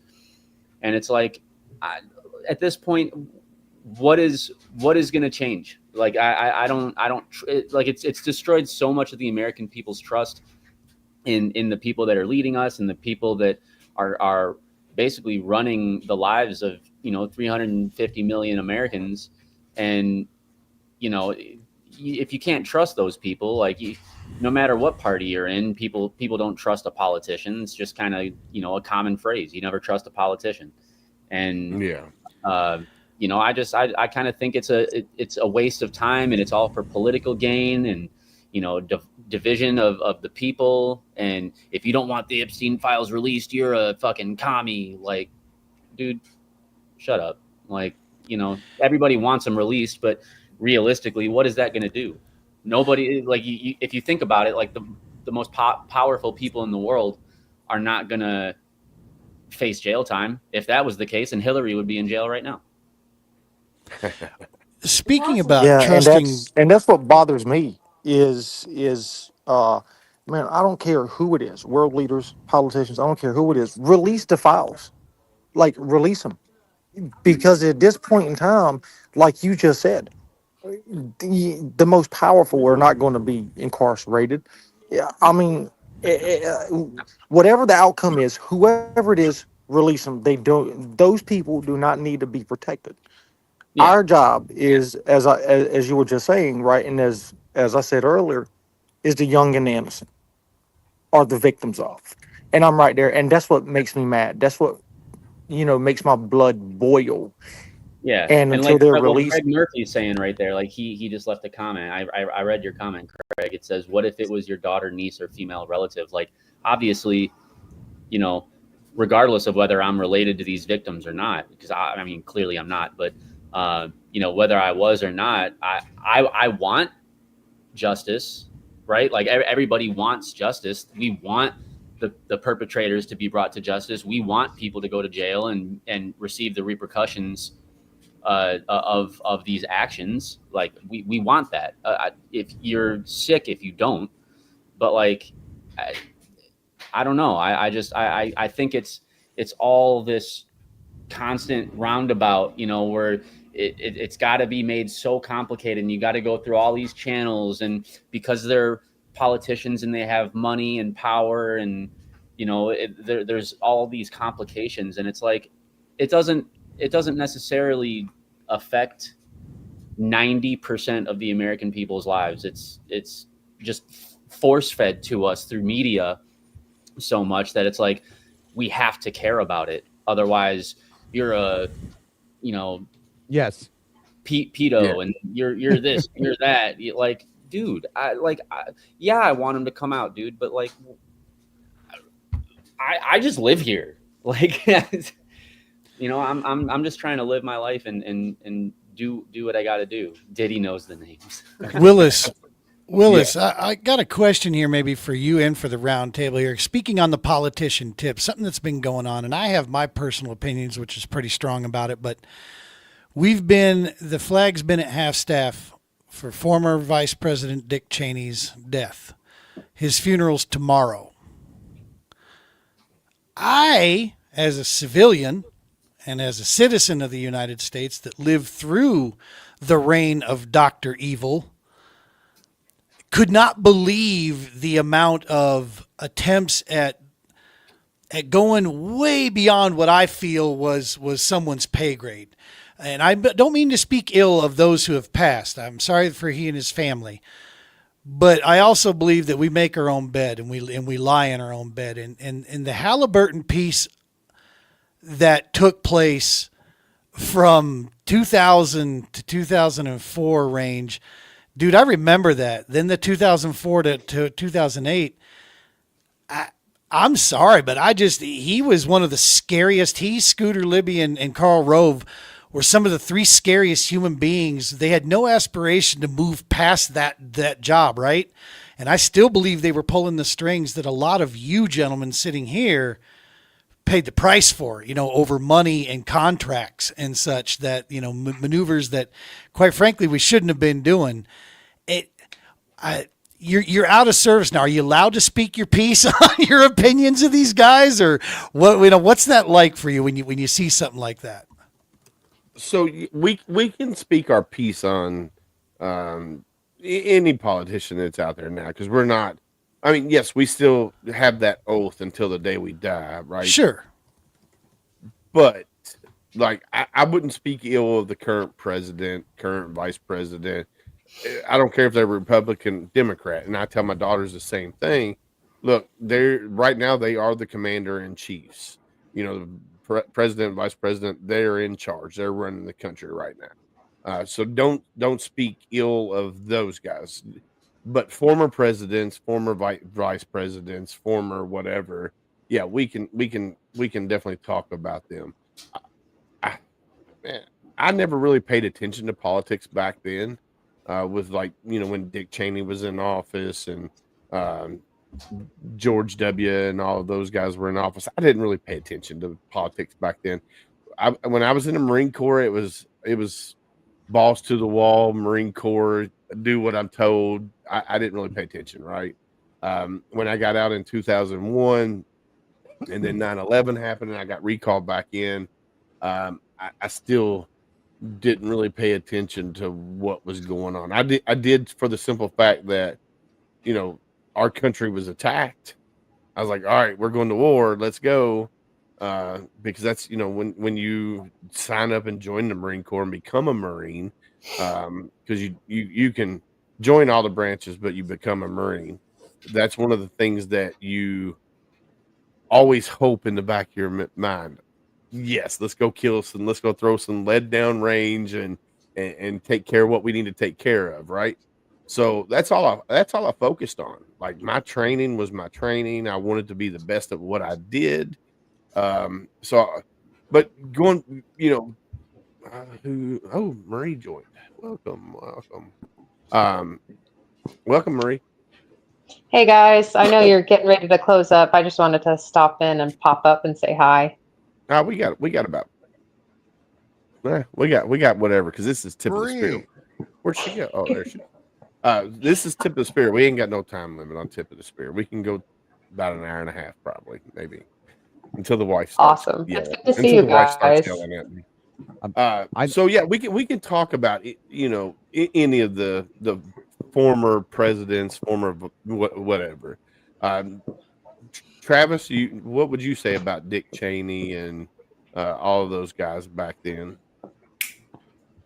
And it's like, at this point, what is going to change? Like, I don't like, it's destroyed so much of the American people's trust in the people that are leading us, and the people that are basically running the lives of, you know, 350 million Americans. And, you know, if you can't trust those people, like, no matter what party you're in, people don't trust a politician. It's just kind of, you know, a common phrase. You never trust a politician. And you know, I kind of think it's a waste of time, and it's all for political gain and, you know, division of the people. And if you don't want the Epstein files released, you're a fucking commie. Like, dude, shut up. Like, you know, everybody wants them released, but realistically, what is that going to do? Nobody, like, if you think about it, like the most powerful people in the world are not going to face jail time. If that was the case, and Hillary would be in jail right now. Speaking about Yeah, trusting, and that's what bothers me is man, I don't care who it is, world leaders, politicians, I don't care who it is. Release the files, like release them, because at this point in time, like you just said, the most powerful are not going to be incarcerated. Yeah, I mean, whatever the outcome is, whoever it is, release them. They don't; those people do not need to be protected. Yeah. Our job is, as you were just saying, right, and as I said earlier, is the young and the innocent are the victims of, and I'm right there, and that's what makes me mad. That's what, you know, makes my blood boil. Yeah, And and until like they're what released, Craig Murphy's saying right there, like he just left a comment. I read your comment, Craig. It says, "What if it was your daughter, niece, or female relative?" Like, obviously, you know, regardless of whether I'm related to these victims or not, because I mean, clearly I'm not, but you know, whether I was or not, I want justice, right? Like everybody wants justice. We want the perpetrators to be brought to justice. We want people to go to jail and receive the repercussions of these actions. Like we want that. If you're sick, if you don't, but like I don't know. I think it's all this constant roundabout, you know, where it's got to be made so complicated, and you got to go through all these channels, and because they're politicians and they have money and power, and you know, there's all these complications, and it's like it doesn't necessarily affect 90% of the American people's lives. It's just force fed to us through media so much that it's like we have to care about it. Otherwise, you're a, you know, Yes. pedo, Yeah. and you're this, you're that. Like, dude, yeah, I want him to come out, dude, but like, I just live here. Like, you know, I'm just trying to live my life and do what I got to do. Diddy knows the names. Willis, I got a question here maybe for you and for the round table here. Speaking on the politician tip, something that's been going on, and I have my personal opinions, which is pretty strong about it, but the flag's been at half staff for former Vice President Dick Cheney's death. His funeral's tomorrow. I, as a civilian and as a citizen of the United States that lived through the reign of Dr. Evil, could not believe the amount of attempts at going way beyond what I feel was someone's pay grade. And I don't mean to speak ill of those who have passed. I'm sorry for he and his family. But I also believe that we make our own bed and we lie in our own bed. And the Halliburton piece that took place from 2000 to 2004 range, dude, I remember that. Then the 2004 to 2008, I'm sorry, but he was one of the scariest. He, Scooter Libby, and Karl Rove were some of the three scariest human beings. They had no aspiration to move past that job, right? And I still believe they were pulling the strings that a lot of you gentlemen sitting here paid the price for, you know, over money and contracts and such, that, you know, maneuvers that, quite frankly, we shouldn't have been doing. You're out of service now. Are you allowed to speak your piece on your opinions of these guys, or what? You know, what's that like for you when you see something like that? So we can speak our piece on any politician that's out there now, because we're not. I mean, yes, we still have that oath until the day we die, right? Sure. But like, I wouldn't speak ill of the current president, current vice president. I don't care if they're Republican, Democrat, and I tell my daughters the same thing. Look, they're right now, they are the commander in chiefs. You know, president, vice president, they're in charge. They're running the country right now. So don't speak ill of those guys. But former presidents, former vice presidents, former whatever, yeah, we can definitely talk about them. I, man, I never really paid attention to politics back then, with like when Dick Cheney was in office and um, George W. and all of those guys were in office. I didn't really pay attention to politics back then. When I was in the Marine Corps, it was balls to the wall, Marine Corps, do what I'm told. I didn't really pay attention, right? When I got out in 2001 and then 9/11 happened and I got recalled back in, I still didn't really pay attention to what was going on. I did for the simple fact that, our country was attacked. I was like, all right, we're going to war. Let's go. Because that's, when you sign up and join the Marine Corps and become a Marine, because you can join all the branches, but you become a Marine. That's one of the things that you always hope in the back of your mind. Yes, let's go kill some, let's go throw some lead down range and take care of what we need to take care of, right? So that's all I focused on. Like, my training was my training. I wanted to be the best at what I did. But going, Marie joined. Welcome. Welcome, Marie. Hey guys, I know you're getting ready to close up. I just wanted to stop in and pop up and say hi. We got about, we got whatever, because this is tip of the spear. Where'd she go? Oh, there she is. This is tip of the spear. We ain't got no time limit on tip of the spear. We can go about an hour and a half, probably, maybe, until the wife starts. Awesome. Yeah, It's good to see you guys. Yelling at me. So yeah, we can talk about any of the former presidents, former whatever. Travis, what would you say about Dick Cheney and all of those guys back then?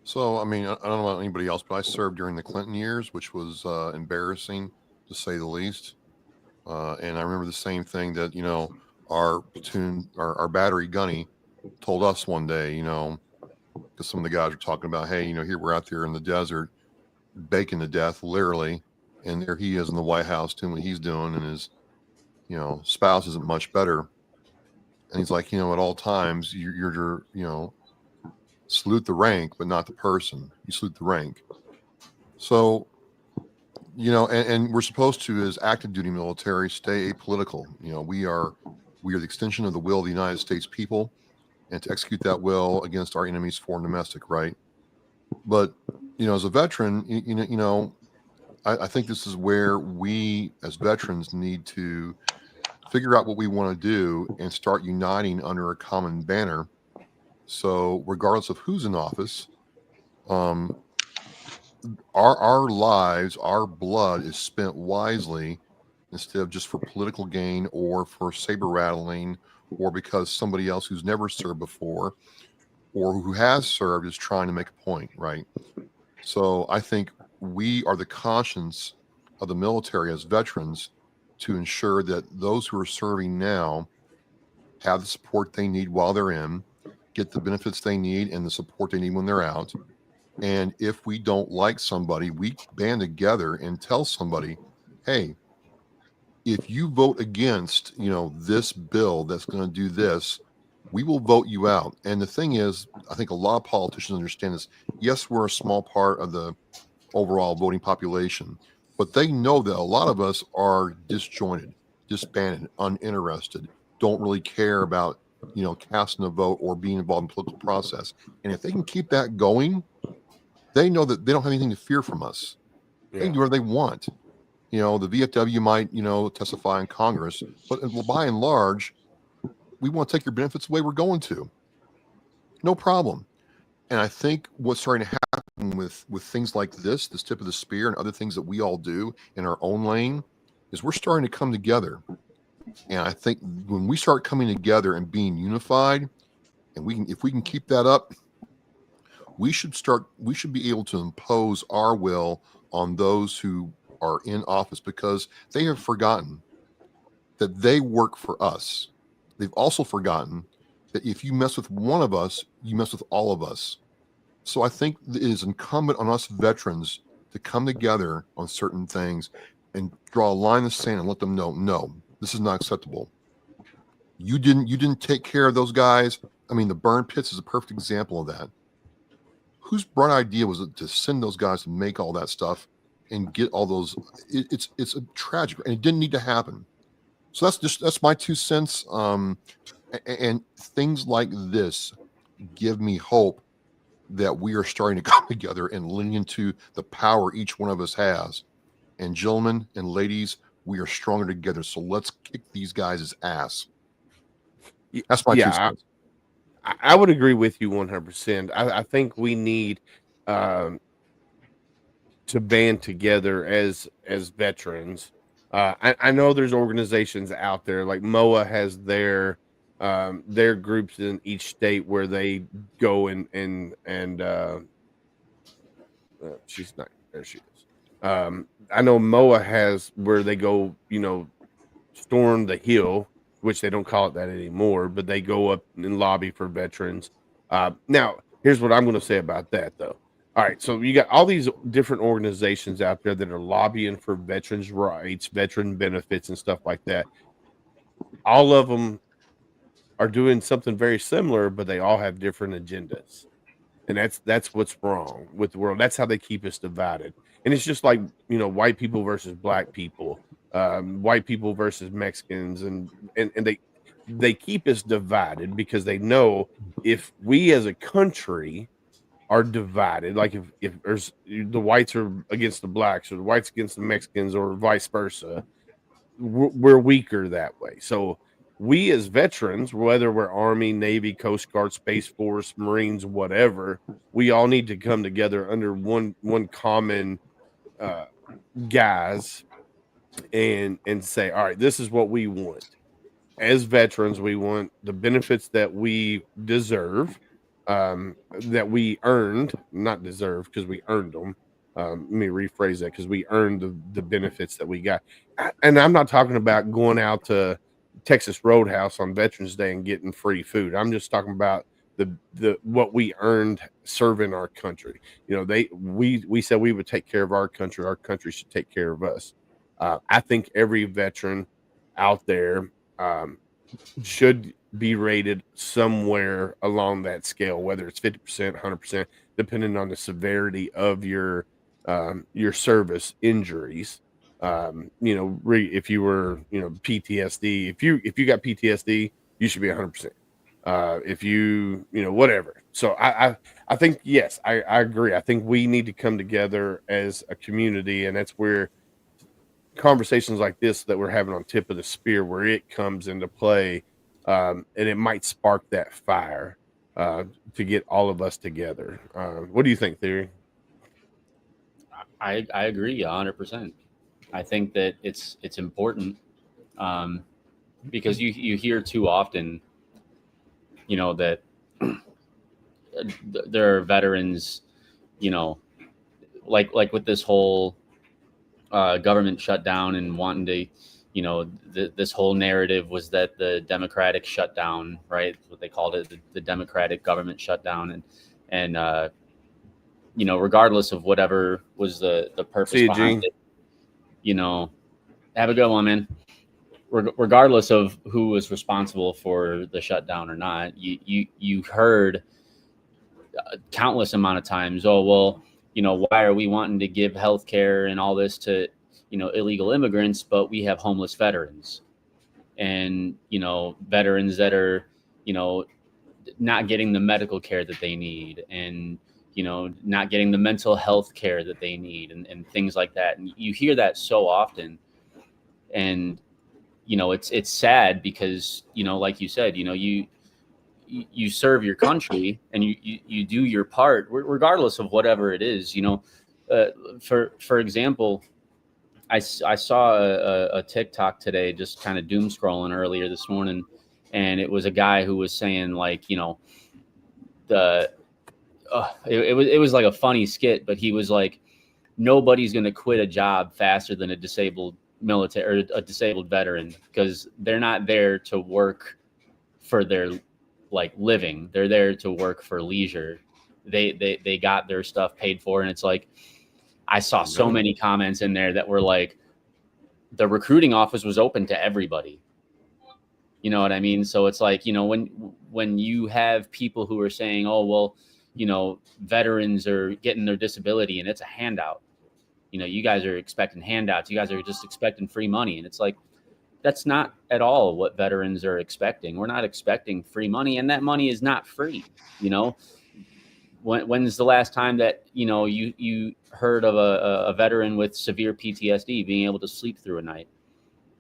So, I mean, I don't know about anybody else, but I served during the Clinton years, which was embarrassing to say the least. And I remember the same thing that, our platoon, our battery gunny told us one day, because some of the guys were talking about, hey, here we're out there in the desert, baking to death, literally. And there he is in the White House doing what he's doing, and his, spouse isn't much better. And he's like, at all times, you're salute the rank, but not the person. You salute the rank. So, and we're supposed to, as active duty military, stay apolitical. We are the extension of the will of the United States people, and to execute that will against our enemies, foreign and domestic, right? But, as a veteran, I think this is where we as veterans need to figure out what we want to do and start uniting under a common banner. So regardless of who's in office, our lives, our blood is spent wisely instead of just for political gain or for saber rattling or because somebody else who's never served before or who has served is trying to make a point, right? So I think we are the conscience of the military as veterans to ensure that those who are serving now have the support they need while they're in, get the benefits they need and the support they need when they're out. And if we don't like somebody, we band together and tell somebody, hey, if you vote against, this bill that's going to do this, we will vote you out. And the thing is, I think a lot of politicians understand this. Yes, we're a small part of the overall voting population, but they know that a lot of us are disjointed, disbanded, uninterested, don't really care about, casting a vote or being involved in the political process. And if they can keep that going, they know that they don't have anything to fear from us. They can do whatever they want. The VFW might, testify in Congress, but by and large, we want to take your benefits away. We're going to. No problem. And I think what's starting to happen with things like this tip of the spear and other things that we all do in our own lane is we're starting to come together. And I think when we start coming together and being unified, and if we can keep that up, we should be able to impose our will on those who are in office because they have forgotten that they work for us. They've also forgotten that if you mess with one of us, you mess with all of us. So I think it is incumbent on us veterans to come together on certain things and draw a line in the sand and let them know, no, this is not acceptable. You didn't take care of those guys. I mean, the burn pits is a perfect example of that. Whose bright idea was it to send those guys to make all that stuff and get all those? It's a tragic, and it didn't need to happen. So that's my 2 cents. And things like this give me hope that we are starting to come together and lean into the power each one of us has. And gentlemen and ladies, we are stronger together. So let's kick these guys' ass. That's my 2 cents. I would agree with you 100%. I think we need to band together as veterans. I know there's organizations out there like MOA has their groups in each state where they go and she's not there. She is. I know MOA has where they go, storm the hill, which they don't call it that anymore, but they go up and lobby for veterans. Now, here's what I'm going to say about that, though. All right, so you got all these different organizations out there that are lobbying for veterans' rights, veteran benefits, and stuff like that. All of them are doing something very similar, but they all have different agendas. And that's what's wrong with the world. That's how they keep us divided. And it's just like, white people versus black people, white people versus Mexicans, and they keep us divided because they know if we as a country are divided, like if there's the whites are against the blacks or the whites against the Mexicans or vice versa, we're weaker that way. So we as veterans, whether we're Army, Navy, Coast Guard, Space Force, Marines, whatever, we all need to come together under one common guise and say, all right, this is what we want. As veterans, we want the benefits that we deserve, that we earned, not deserve because we earned them. Let me rephrase that, because we earned the benefits that we got. And I'm not talking about going out to Texas Roadhouse on Veterans Day and getting free food. I'm just talking about the what we earned serving our country. We said we would take care of our country should take care of us. I think every veteran out there should be rated somewhere along that scale, whether it's 50%, 100%, depending on the severity of your service injuries. If you were, PTSD, if you got PTSD, you should be 100%. If you, whatever. So I think, yes, I agree. I think we need to come together as a community, and that's where conversations like this that we're having on Tip of the Spear, where it comes into play, and it might spark that fire to get all of us together. What do you think, Theory? I agree 100%. I think that it's important because you hear too often, that there are veterans, like with this whole government shutdown and wanting to, this whole narrative was that the Democratic shutdown, right? What they called it, the Democratic government shutdown, and regardless of whatever was the purpose behind it, have a good one, man. Regardless of who was responsible for the shutdown or not, you heard countless amount of times, oh, well, why are we wanting to give health care and all this to, illegal immigrants, but we have homeless veterans and, veterans that are, not getting the medical care that they need and, not getting the mental health care that they need and things like that. And you hear that so often. And, it's sad because, like you said, you serve your country and you do your part regardless of whatever it is. For example, I saw a TikTok today, just kind of doom scrolling earlier this morning, and it was a guy who was saying like, it was like a funny skit, but he was like, nobody's going to quit a job faster than a disabled military or a disabled veteran because they're not there to work for their like living. They're there to work for leisure. They got their stuff paid for, and it's like I saw so many comments in there that were like, the recruiting office was open to everybody. You know what I mean? So it's like, you know, when you have people who are saying, oh, well, you know, veterans are getting their disability and it's a handout. You know, you guys are expecting handouts. You guys are just expecting free money. And it's like, that's not at all what veterans are expecting. We're not expecting free money, and that money is not free. You know, when's the last time that, you know, you heard of a veteran with severe PTSD being able to sleep through a night?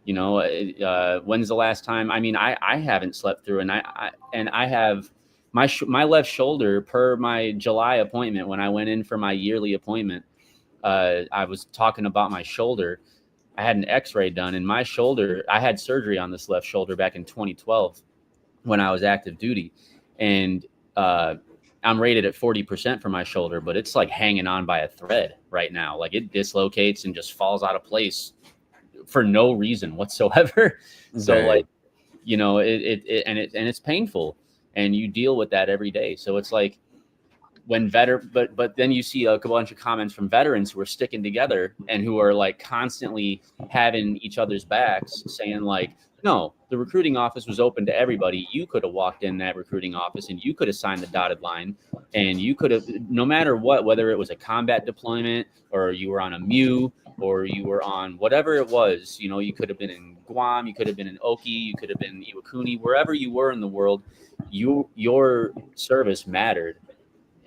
You know, when's the last time? I mean, I haven't slept through a night, and I have my left shoulder, per my July appointment when I went in for my yearly appointment. I was talking about my shoulder. I had an X-ray done, and my shoulder, I had surgery on this left shoulder back in 2012 when I was active duty, and I'm rated at 40% for my shoulder, but it's like hanging on by a thread right now. Like it dislocates and just falls out of place for no reason whatsoever. So like, you know, it's painful, and you deal with that every day. So it's like, when but then you see a bunch of comments from veterans who are sticking together and who are like constantly having each other's backs, saying like, no, the recruiting office was open to everybody. You could have walked in that recruiting office and you could have signed the dotted line, and you could have, no matter what, whether it was a combat deployment or you were on a MU or you were on whatever it was, you know, you could have been in Guam, you could have been in Oki, you could have been in Iwakuni, wherever you were in the world, your service mattered.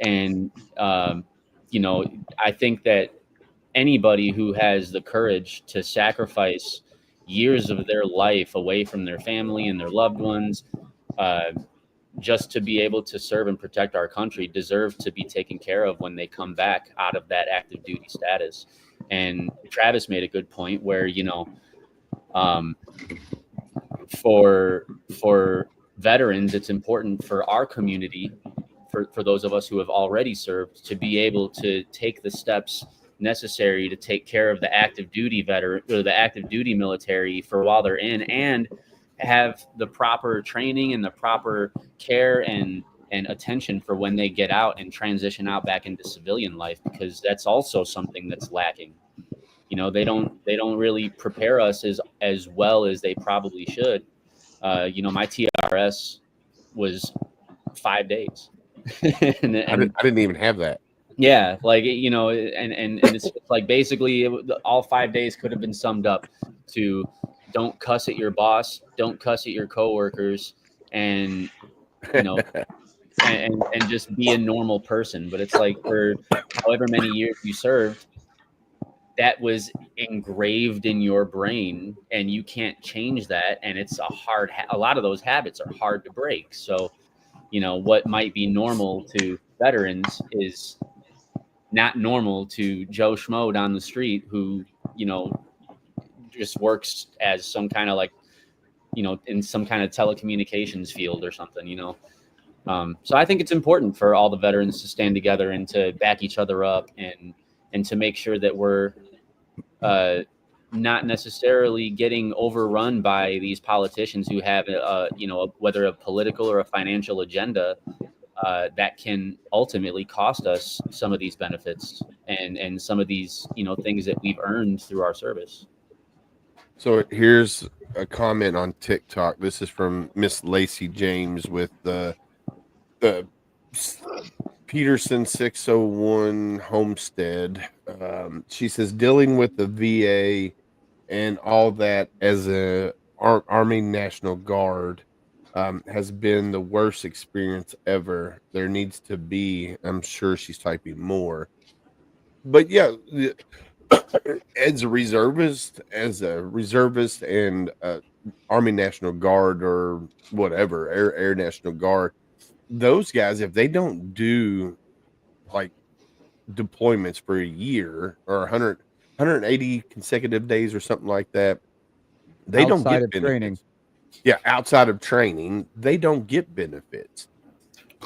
And, you know, I think that anybody who has the courage to sacrifice years of their life away from their family and their loved ones, just to be able to serve and protect our country, deserve to be taken care of when they come back out of that active duty status. And Travis made a good point where, you know, for veterans, it's important for our community, for those of us who have already served, to be able to take the steps necessary to take care of the active duty veteran or the active duty military for while they're in, and have the proper training and the proper care and attention for when they get out and transition out back into civilian life, because that's also something that's lacking. You know, they don't really prepare us as well as they probably should. You know, my TRS was 5 days. and I didn't even have that. Yeah, like, you know, and it's like basically all 5 days could have been summed up to: don't cuss at your boss, don't cuss at your coworkers, and, you know, and just be a normal person. But it's like, for however many years you served, that was engraved in your brain, and you can't change that. And it's a lot of those habits are hard to break. So, you know, what might be normal to veterans is not normal to Joe Schmo down the street who, you know, just works as some kind of, like, you know, in some kind of telecommunications field or something, you know. So I think it's important for all the veterans to stand together and to back each other up, and to make sure that we're not necessarily getting overrun by these politicians who have, you know, whether a political or a financial agenda that can ultimately cost us some of these benefits and some of these, you know, things that we've earned through our service. So here's a comment on TikTok. This is from Miss Lacey James with the Peterson 601 Homestead. She says, dealing with the VA and all that as a Army National Guard has been the worst experience ever. There needs to be, I'm sure she's typing more, but yeah, as a reservist and Army National Guard or whatever, Air National Guard, those guys, if they don't do like deployments for a year or 180 consecutive days or something like that, they don't Outside get of benefits. training. Yeah, outside of training, they don't get benefits,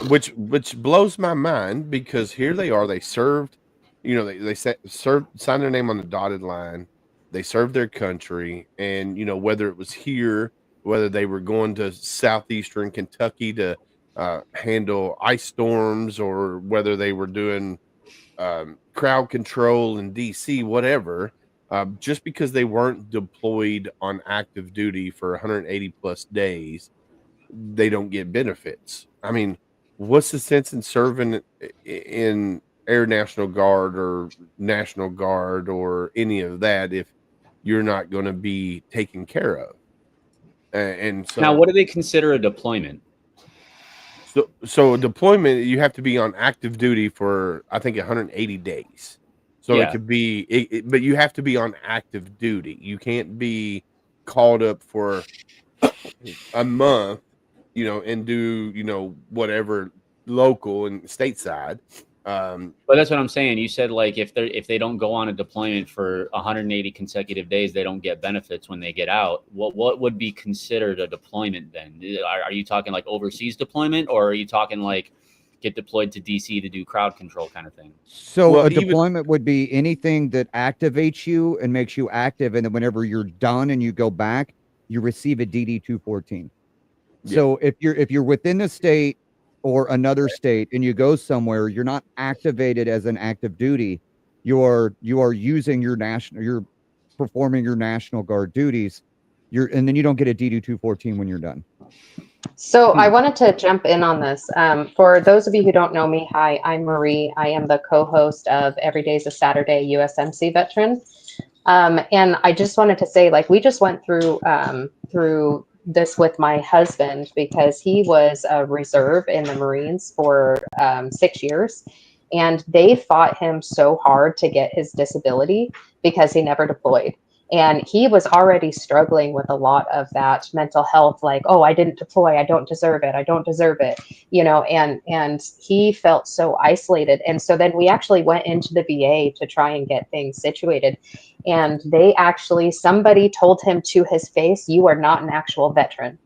which blows my mind, because here they are, they served, you know, they signed their name on the dotted line, they served their country, and, you know, whether it was here, whether they were going to southeastern Kentucky to handle ice storms, or whether they were doing crowd control in DC, whatever. Just because they weren't deployed on active duty for 180 plus days, they don't get benefits. I mean, what's the sense in serving in Air National Guard or National Guard or any of that if you're not going to be taken care of? And so Now, what do they consider a deployment? So a deployment, you have to be on active duty for, I think, 180 days. So it Yeah. could be, but you have to be on active duty. You can't be called up for a month, and do, whatever local and stateside. But that's what I'm saying. You said like if they don't go on a deployment for 180 consecutive days, they don't get benefits when they get out. What would be considered a deployment then? Are you talking like overseas deployment, or are you talking like get deployed to DC to do crowd control kind of thing? So Well, a deployment would be anything that activates you and makes you active, and then whenever you're done and you go back, you receive a DD-214. Yeah. So if you're within the state or another state and you go somewhere, you're not activated as an active duty. You are using you're performing your National Guard duties. And then you don't get a DD-214 when you're done. So I wanted to jump in on this. For those of you who don't know me, hi, I'm Marie. I am the co-host of Every Day's a Saturday USMC Veteran. And I just wanted to say, like, we just went through this with my husband because he was a reserve in the Marines for 6 years. And they fought him so hard to get his disability because he never deployed. And he was already struggling with a lot of that mental health, like, oh, I didn't deploy, I don't deserve it, and he felt so isolated. And so then we actually went into the VA to try and get things situated. And somebody told him to his face, you are not an actual veteran.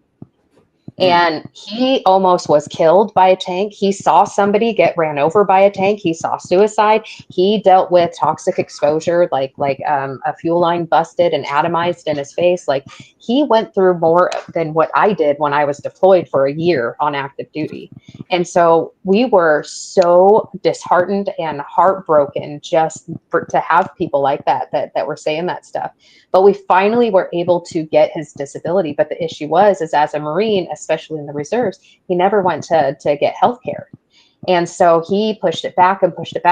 And he almost was killed by a tank. He saw somebody get ran over by a tank. He saw suicide. He dealt with toxic exposure, like a fuel line busted and atomized in his face. Like, he went through more than what I did when I was deployed for a year on active duty. And so we were so disheartened and heartbroken just to have people like that were saying that stuff. But we finally were able to get his disability. But the issue is as a Marine, especially in the reserves, he never went to get health care. And so he pushed it back and pushed it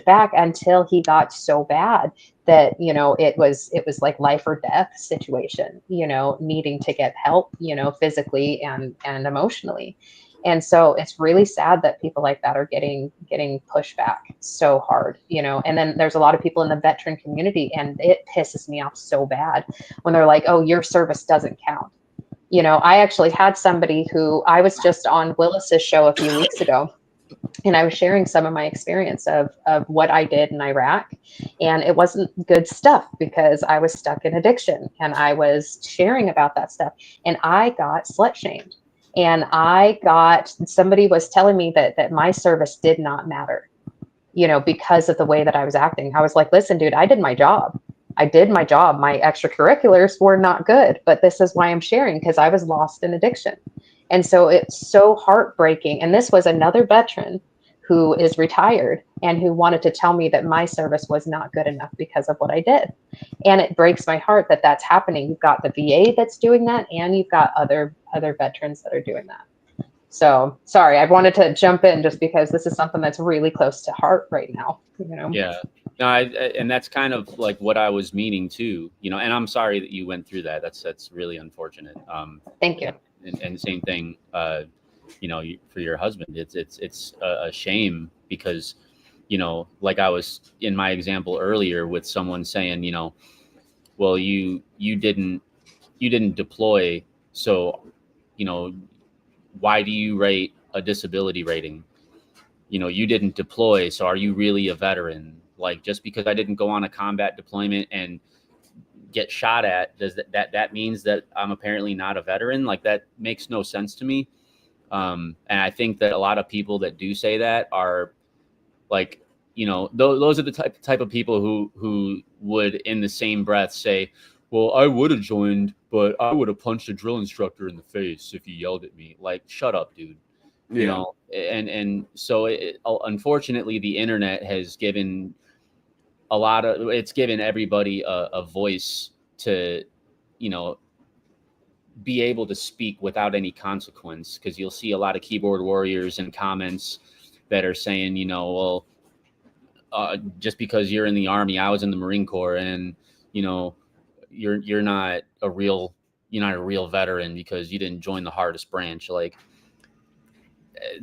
back until he got so bad that, it was like life or death situation, needing to get help, physically and emotionally. And so it's really sad that people like that are getting pushed back so hard, and then there's a lot of people in the veteran community, and it pisses me off so bad when they're like, oh, your service doesn't count. I actually had somebody who I was just on Willis's show a few weeks ago, and I was sharing some of my experience of what I did in Iraq. And it wasn't good stuff because I was stuck in addiction, and I was sharing about that stuff, and I got slut shamed. And somebody was telling me that my service did not matter, because of the way that I was acting. I was like, listen, dude, I did my job. My extracurriculars were not good, but this is why I'm sharing, because I was lost in addiction. And so it's so heartbreaking. And this was another veteran who is retired and who wanted to tell me that my service was not good enough because of what I did. And it breaks my heart that that's happening. You've got the VA that's doing that, and you've got other veterans that are doing that. So sorry, I wanted to jump in just because this is something that's really close to heart right now. Yeah. No, and that's kind of like what I was meaning too, and I'm sorry that you went through that. That's really unfortunate. Thank you. And same thing, for your husband, it's a shame because, like I was in my example earlier with someone saying, well, you didn't deploy. So, why do you rate a disability rating? You didn't deploy. So are you really a veteran? Like, just because I didn't go on a combat deployment and get shot at, does that means that I'm apparently not a veteran? Like, that makes no sense to me. And I think that a lot of people that do say that are like, those are the type of people who would in the same breath say, well, I would have joined, but I would have punched a drill instructor in the face if he yelled at me. Like, shut up, dude. you know, and so unfortunately the internet has given it's given everybody a voice to, you know, be able to speak without any consequence, because you'll see a lot of keyboard warriors in comments that are saying, you know, well, just because you're in the Army, I was in the Marine Corps, and you know, you're not a real veteran because you didn't join the hardest branch. Like,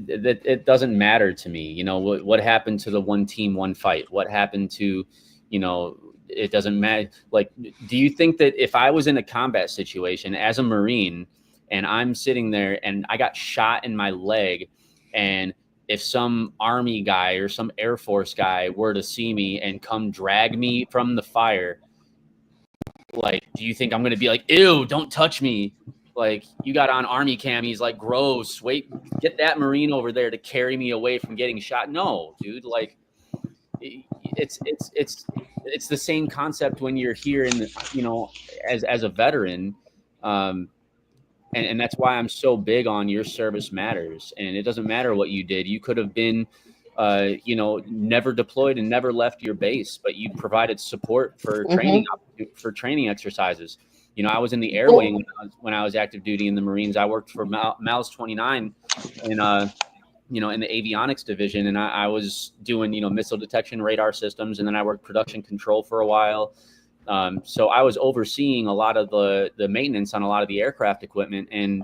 that it doesn't matter to me. You know, what happened to the one team, one fight? What happened to, you know, it doesn't matter. Like, do you think that if I was in a combat situation as a Marine and I'm sitting there and I got shot in my leg, and if some Army guy or some Air Force guy were to see me and come drag me from the fire, like, do you think I'm going to be like, ew, don't touch me? Like, you got on Army camis, like, gross, wait, get that Marine over there to carry me away from getting shot. No, dude, like, it's the same concept when you're here in the, you know, as a veteran. And that's why I'm so big on your service matters. And it doesn't matter what you did. You could have been, you know, never deployed and never left your base, but you provided support for training exercises. You know, I was in the air wing when I was active duty in the Marines. I worked for MALS 29 and, you know, in the avionics division. And I was doing, you know, missile detection radar systems. And then I worked production control for a while. So I was overseeing a lot of the maintenance on a lot of the aircraft equipment. And,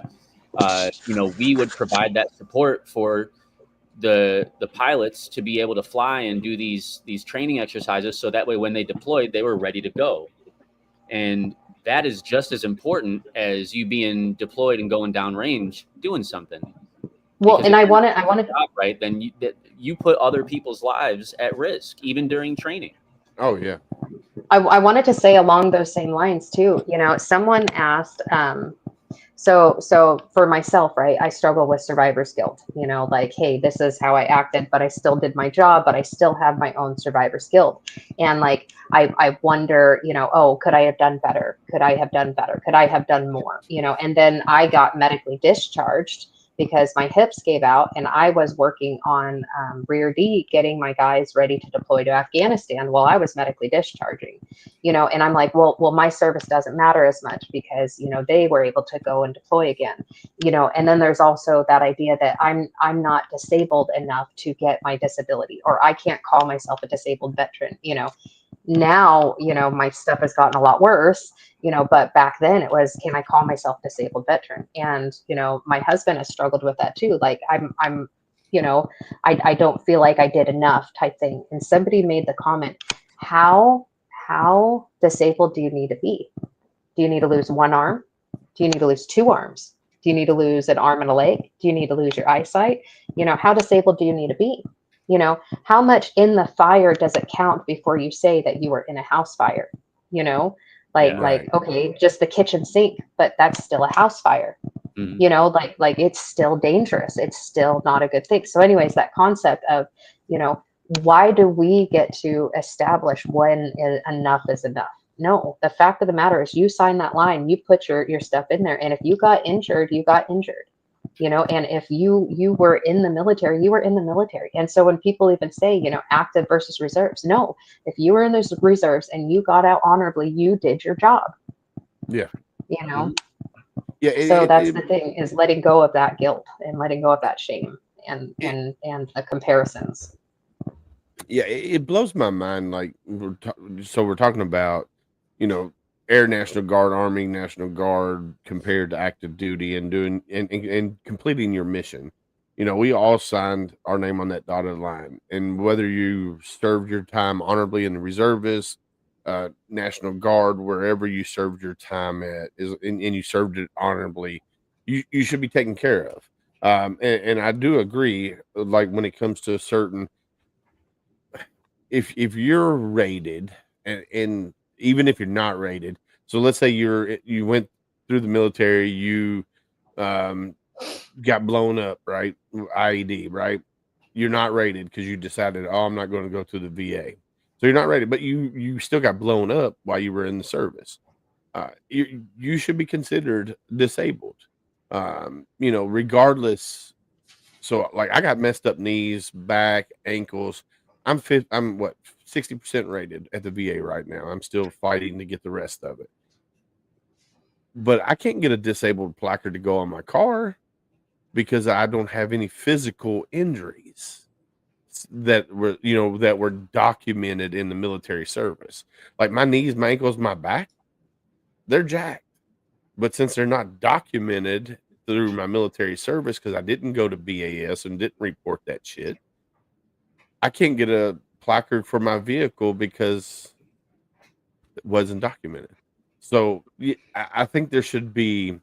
you know, we would provide that support for the pilots to be able to fly and do these training exercises. So that way, when they deployed, they were ready to go. And that is just as important as you being deployed and going downrange doing something. Well, Because and if I you're wanted, doing your job right, then you put other people's lives at risk, even during training. Oh yeah. I wanted to say along those same lines too. You know, someone asked, so for myself, right, I struggle with survivor's guilt. You know, like, hey, this is how I acted, but I still did my job, but I still have my own survivor's guilt. And like, I wonder, you know, oh, could I have done better? Could I have done better? Could I have done more? You know, and then I got medically discharged because my hips gave out, and I was working on Rear D, getting my guys ready to deploy to Afghanistan while I was medically discharging, you know, and I'm like, well, my service doesn't matter as much because, you know, they were able to go and deploy again, you know, and then there's also that idea that I'm not disabled enough to get my disability, or I can't call myself a disabled veteran, you know. Now, you know, my stuff has gotten a lot worse, you know, but back then it was, can I call myself disabled veteran? And, you know, my husband has struggled with that too. Like, I'm, you know, I don't feel like I did enough type thing. And somebody made the comment, how disabled do you need to be? Do you need to lose one arm? Do you need to lose two arms? Do you need to lose an arm and a leg? Do you need to lose your eyesight? You know, how disabled do you need to be? You know, how much in the fire does it count before you say that you were in a house fire? You know, like, Yeah. like, okay, just the kitchen sink, but that's still a house fire. Mhm. You know, like it's still dangerous. It's still not a good thing. So anyways, that concept of, you know, why do we get to establish when enough is enough? No, the fact of the matter is you sign that line, you put your stuff in there. And if you got injured, you got injured. You know, and if you were in the military, you were in the military. And so when people even say, you know, active versus reserves, no, if you were in those reserves and you got out honorably, you did your job. Yeah. You know? Yeah. So that's the thing, is letting go of that guilt and letting go of that shame and the comparisons. Yeah, it blows my mind. Like, we're talking about, you know, Air National Guard, Army National Guard compared to active duty and doing and completing your mission. You know, we all signed our name on that dotted line, and whether you served your time honorably in the reservists, National Guard, wherever you served your time at, and you served it honorably, you should be taken care of. And I do agree. Like, when it comes to a certain, if you're rated, and even if you're not rated, so let's say you went through the military, you got blown up, right? IED, right? You're not rated because you decided, oh, I'm not going to go to the VA. So you're not rated, but you still got blown up while you were in the service. You should be considered disabled. You know, regardless. So like I got messed up knees, back, ankles. I'm what 60% rated at the VA right now. I'm still fighting to get the rest of it. But I can't get a disabled placard to go on my car because I don't have any physical injuries that were documented in the military service. Like my knees, my ankles, my back, they're jacked. But since they're not documented through my military service, because I didn't go to BAS and didn't report that shit, I can't get a placard for my vehicle because it wasn't documented. So I think there should be.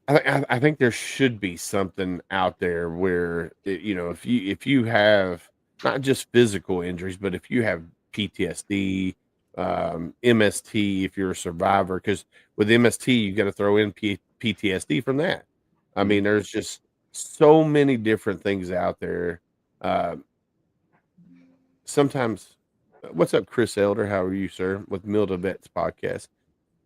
I think there should be something out there where if you have not just physical injuries, but if you have PTSD, MST, if you're a survivor, because with MST you got to throw in PTSD from that. I mean, there's just so many different things out there. Sometimes, what's up, Chris Elder? How are you, sir? With Milda Vets podcast.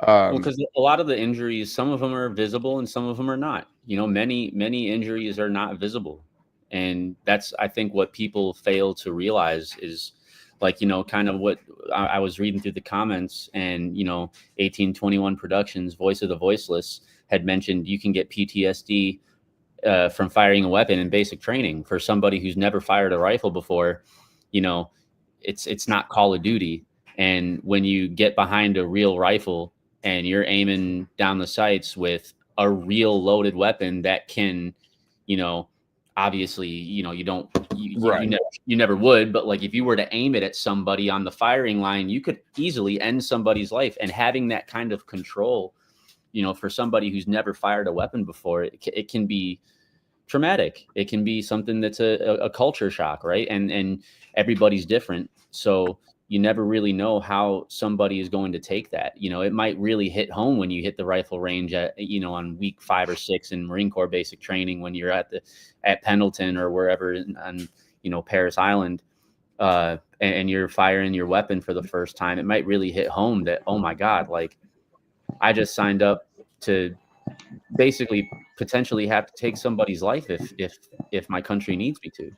Well, because a lot of the injuries, some of them are visible and some of them are not. Many injuries are not visible. And that's, I think, what people fail to realize is like, kind of what I was reading through the comments, and, 1821 Productions, Voice of the Voiceless, had mentioned you can get PTSD from firing a weapon in basic training. For somebody who's never fired a rifle before, it's not Call of Duty. And when you get behind a real rifle and you're aiming down the sights with a real loaded weapon that can, obviously, you never would, but like if you were to aim it at somebody on the firing line, you could easily end somebody's life. And having that kind of control, for somebody who's never fired a weapon before, it can be traumatic. It can be something that's a culture shock, right? And everybody's different. So you never really know how somebody is going to take that. It might really hit home when you hit the rifle range at, on week 5 or 6 in Marine Corps basic training, when you're at Pendleton or wherever on, Paris Island, and you're firing your weapon for the first time. It might really hit home that, oh my God, like I just signed up to basically potentially have to take somebody's life if my country needs me to.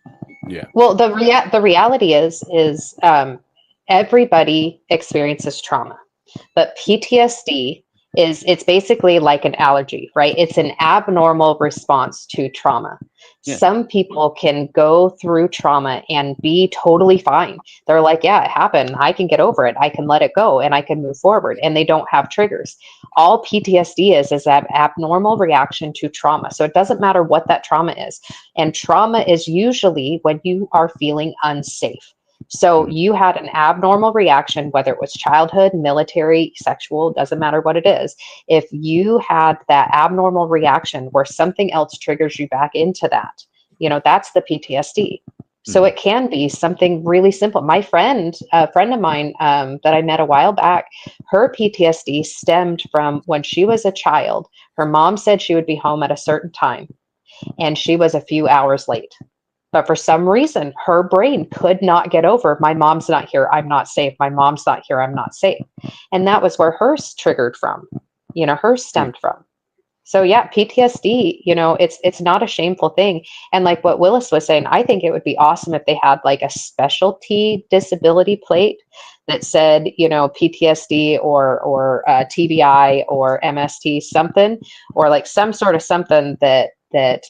Yeah. Well, the reality is everybody experiences trauma, but PTSD it's basically like an allergy, right? It's an abnormal response to trauma. Yeah. Some people can go through trauma and be totally fine. They're like, yeah, it happened. I can get over it. I can let it go and I can move forward, and they don't have triggers. All PTSD is that abnormal reaction to trauma. So it doesn't matter what that trauma is. And trauma is usually when you are feeling unsafe. So you had an abnormal reaction, whether it was childhood, military, sexual, doesn't matter what it is. If you had that abnormal reaction where something else triggers you back into that, that's the PTSD. So it can be something really simple. My friend, a friend of mine that I met a while back, her PTSD stemmed from when she was a child. Her mom said she would be home at a certain time, and she was a few hours late. But for some reason, her brain could not get over, my mom's not here, I'm not safe. My mom's not here, I'm not safe. And that was where hers triggered from, hers stemmed from. So yeah, PTSD, it's not a shameful thing. And like what Willis was saying, I think it would be awesome if they had like a specialty disability plate that said, PTSD or TBI or MST something, or like some sort of something that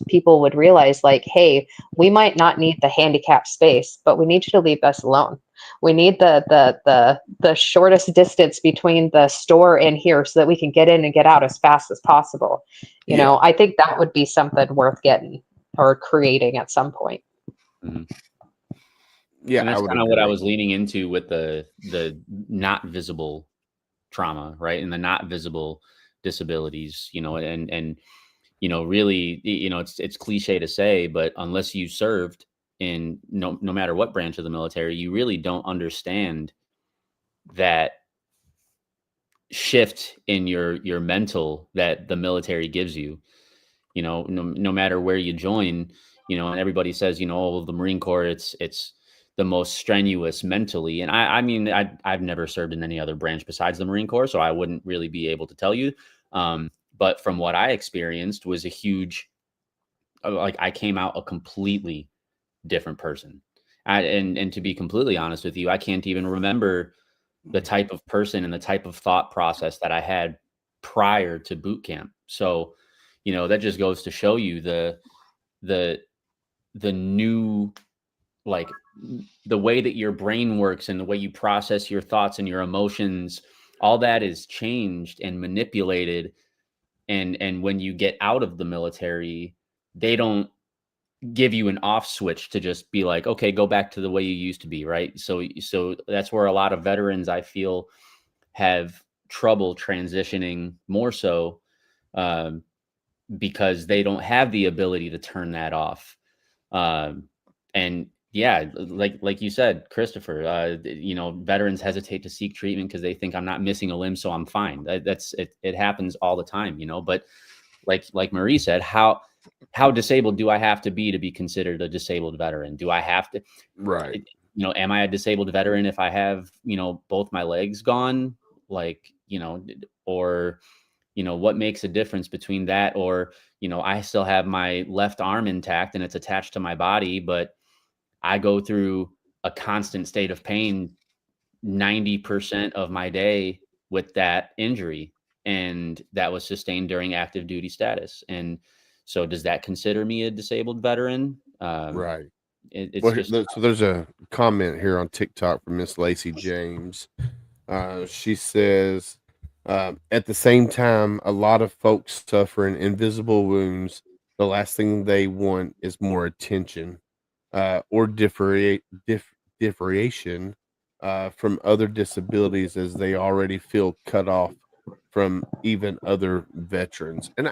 people would realize, like, hey, we might not need the handicap space, but we need you to leave us alone. We need the shortest distance between the store and here so that we can get in and get out as fast as possible. I think that would be something worth getting or creating at some point. Mm-hmm. Yeah, and that's kind of what I was leaning into with the not visible trauma, right? And the not visible disabilities, and really, it's cliche to say, but unless you served in no matter what branch of the military, you really don't understand that shift in your mental that the military gives you. No matter where you join, and everybody says, the Marine Corps, it's the most strenuous mentally. And I mean, I've never served in any other branch besides the Marine Corps, so I wouldn't really be able to tell you. But from what I experienced was a huge like I came out a completely different person. And to be completely honest with you, I can't even remember the type of person and the type of thought process that I had prior to boot camp. So, you know, that just goes to show you the new, like, the way that your brain works and the way you process your thoughts and your emotions, all that is changed and manipulated. And when you get out of the military, they don't give you an off switch to just be like, okay, go back to the way you used to be, right? So that's where a lot of veterans, I feel, have trouble transitioning more so, because they don't have the ability to turn that off. And yeah, like you said, Christopher, you know, veterans hesitate to seek treatment because they think I'm not missing a limb, so I'm fine. That's it. It happens all the time, you know. But like Marie said, how disabled do I have to be considered a disabled veteran? Do I have to, Right. you know, am I a disabled veteran if I have, you know, both my legs gone? Like, you know, or, you know, what makes a difference between that? Or, you know, I still have my left arm intact and it's attached to my body, but I go through a constant state of pain 90% of my day with that injury. And that was sustained during active duty status. And so does that consider me a disabled veteran? Right. It's Well, just, so there's a comment here on TikTok from Miss Lacey James. She says, at the same time, a lot of folks suffering invisible wounds. The last thing they want is more attention, or differentiation from other disabilities, as they already feel cut off from even other veterans. And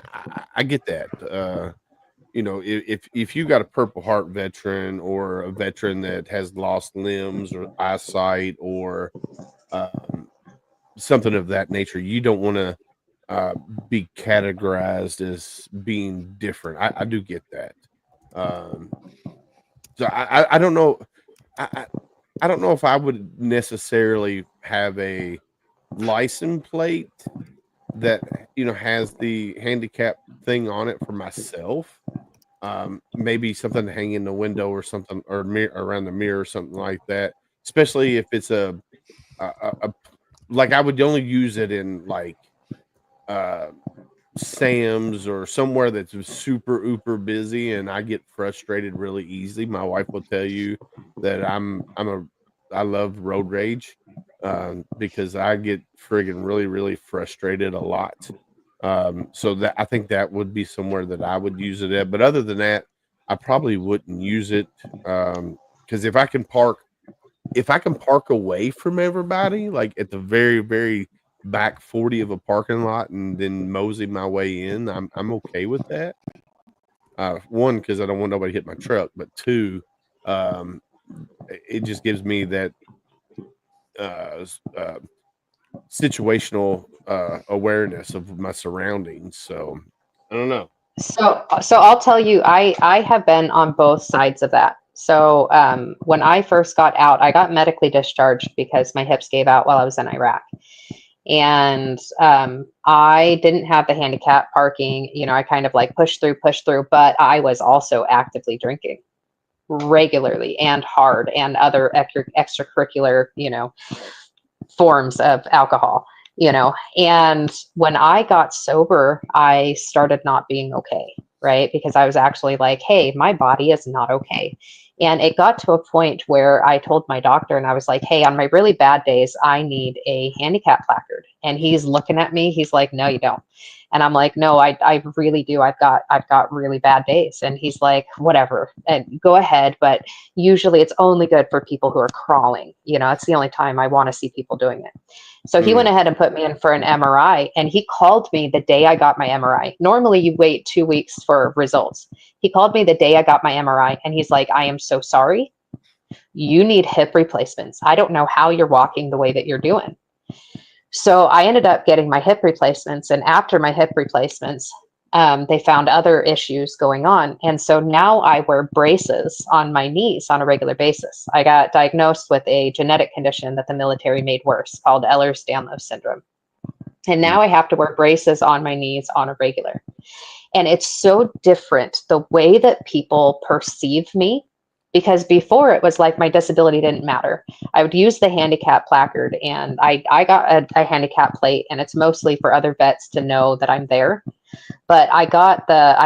I get that. You know, if you got a Purple Heart veteran or a veteran that has lost limbs or eyesight or um, something of that nature, you don't want to be categorized as being different. I do get that. Um, so I don't know. I, I don't know if I would necessarily have a license plate that, you know, has the handicap thing on it for myself. Maybe something to hang in the window or something, or around the mirror or something like that. Especially if it's a like, I would only use it in like uh Sam's or somewhere that's super uber busy and I get frustrated really easily. My wife will tell you that I love road rage, because I get friggin' really frustrated a lot. So that, I think that would be somewhere that I would use it at. But other than that, I probably wouldn't use it, because if I can park away from everybody, like at the very back 40 of a parking lot and then mosey my way in, I'm okay with that. One, because I don't want nobody to hit my truck, but two, um, it just gives me that situational awareness of my surroundings. So I don't know. So I'll tell you, I have been on both sides of that. So when I first got out, I got medically discharged because my hips gave out while I was in Iraq. And I didn't have the handicap parking. You know, I kind of like pushed through, but I was also actively drinking regularly and hard and other extracurricular, you know, forms of alcohol, you know. And when I got sober, I started not being okay, right? Because I was actually like, hey, my body is not okay. And it got to a point where I told my doctor, and I was like, hey, on my really bad days, I need a handicap placard. And he's looking at me, he's like, no, you don't. And I'm like, no, I really do. I've got really bad days. And he's like, whatever, and go ahead. But usually it's only good for people who are crawling. You know, it's the only time I want to see people doing it. So he went ahead and put me in for an MRI, and he called me the day I got my MRI. Normally you wait 2 weeks for results. He called me the day I got my MRI, and he's like, I am so sorry. You need hip replacements. I don't know how you're walking the way that you're doing. So I ended up getting my hip replacements. And after my hip replacements, they found other issues going on. And so now I wear braces on my knees on a regular basis. I got diagnosed with a genetic condition that the military made worse called Ehlers-Danlos syndrome. And now I have to wear braces on my knees on a regular. And it's so different the way that people perceive me, because before it was like my disability didn't matter. I would use the handicap placard, and I got a handicap plate, and it's mostly for other vets to know that I'm there. But I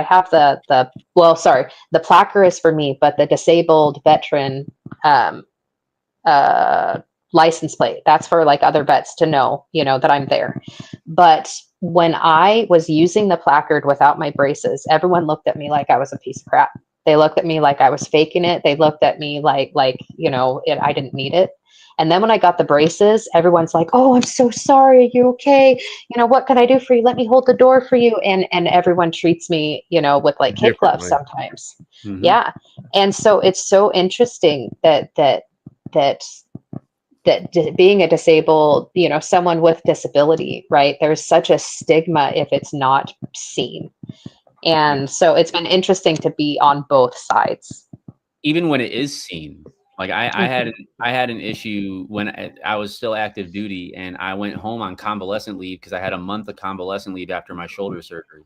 have the placard is for me, but the disabled veteran um, license plate, that's for like other vets to know, that I'm there. But when I was using the placard without my braces, everyone looked at me like I was a piece of crap. They looked at me like I was faking it. They looked at me like I didn't need it. And then when I got the braces, everyone's like, "Oh, I'm so sorry. Are you okay? What can I do for you? Let me hold the door for you." And everyone treats me, with like kid gloves Differently. sometimes. Mhm. Yeah. And so it's so interesting that being a disabled, someone with disability, right? There's such a stigma if it's not seen. And so it's been interesting to be on both sides. Even when it is seen, like I had an issue when I was still active duty, and I went home on convalescent leave because I had a month of convalescent leave after my shoulder surgery.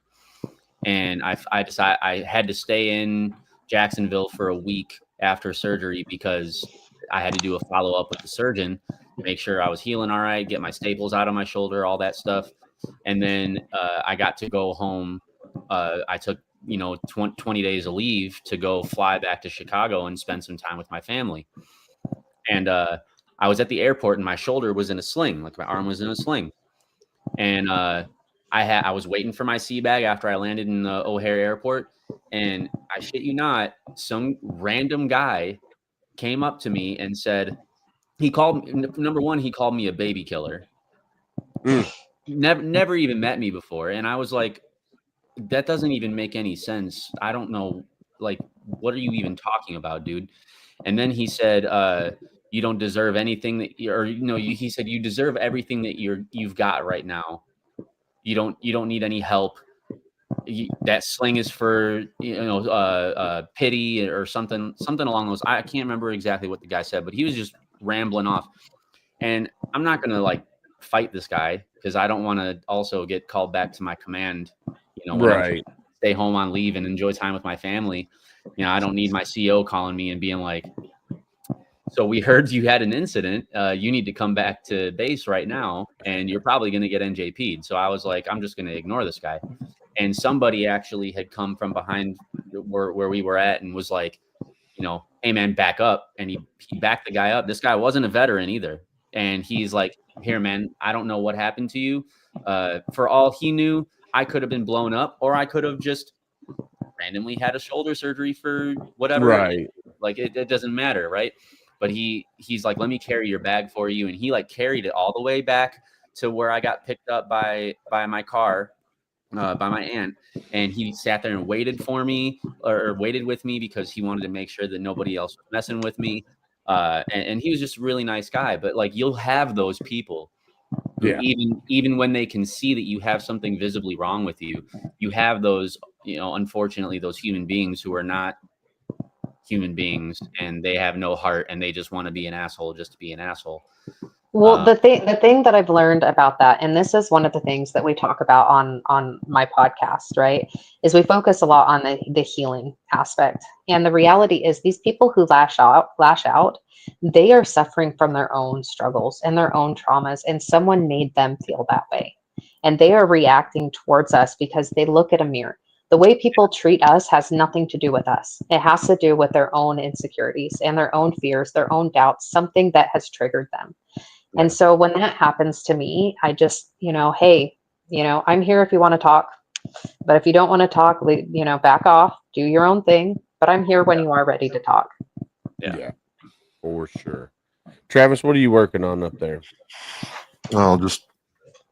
And I decided I had to stay in Jacksonville for a week after surgery because I had to do a follow-up with the surgeon, make sure I was healing all right, get my staples out of my shoulder, all that stuff. And then I got to go home. I took 20 days of leave to go fly back to Chicago and spend some time with my family. And I was at the airport, and my shoulder was in a sling, like my arm was in a sling. And I was waiting for my sea bag after I landed in the O'Hare airport, and I shit you not, some random guy came up to me and said, number one, he called me a baby killer. Never even met me before. And I was like, that doesn't even make any sense. I don't know, like, what are you even talking about, dude? And then he said, you don't deserve anything he said, you deserve everything that you've got right now. You don't need any help. That sling is for pity or something along those. I can't remember exactly what the guy said, but he was just rambling off. And I'm not gonna like fight this guy because I don't want to also get called back to my command. When I'm trying to stay home on leave and enjoy time with my family. I don't need my CO calling me and being like, "So we heard you had an incident. You need to come back to base right now, and you're probably going to get NJP'd." So I was like, I'm just going to ignore this guy. And somebody actually had come from behind where we were at and was like, "Hey man, back up." And he backed the guy up. This guy wasn't a veteran either. And he's like, "Here, man, I don't know what happened to you. For all he knew, I could have been blown up, or I could have just randomly had a shoulder surgery for whatever. Right. Like it doesn't matter, right?" But he's like, "Let me carry your bag for you." And he like carried it all the way back to where I got picked up by my car, by my aunt. And he sat there and waited for me or waited with me because he wanted to make sure that nobody else was messing with me. And he was just a really nice guy. But like, you'll have those people who even when they can see that you have something visibly wrong with you, you have those, unfortunately, those human beings who are not human beings, and they have no heart, and they just want to be an asshole just to be an asshole. Well, the thing that I've learned about that, and this is one of the things that we talk about on my podcast, right, is we focus a lot on the healing aspect. And the reality is these people who lash out, they are suffering from their own struggles and their own traumas, and someone made them feel that way. And they are reacting towards us because they look at a mirror. The way people treat us has nothing to do with us. It has to do with their own insecurities and their own fears, their own doubts, something that has triggered them. And so when that happens to me, I just, hey, I'm here if you want to talk, but if you don't want to talk, back off, do your own thing, but I'm here when you are ready to talk. Yeah, for sure. Travis, what are you working on up there? Oh, just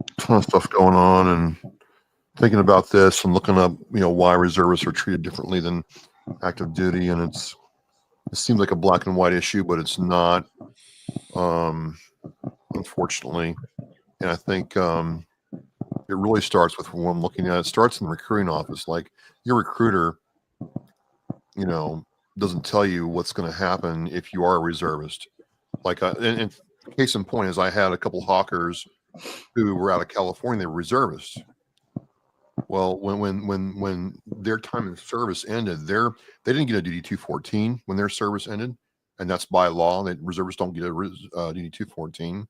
a ton of stuff going on and thinking about this and looking up, why reservists are treated differently than active duty. And it seems like a black and white issue, but it's not, unfortunately. And I think it really starts with what I'm looking at. It starts in the recruiting office. Like, your recruiter, doesn't tell you what's going to happen if you are a reservist. Like, and case in point is I had a couple hawkers who were out of California. They were reservists. Well, when their time in service ended, they didn't get a DD 214 when their service ended, and that's by law. That reservists don't get a DD 214,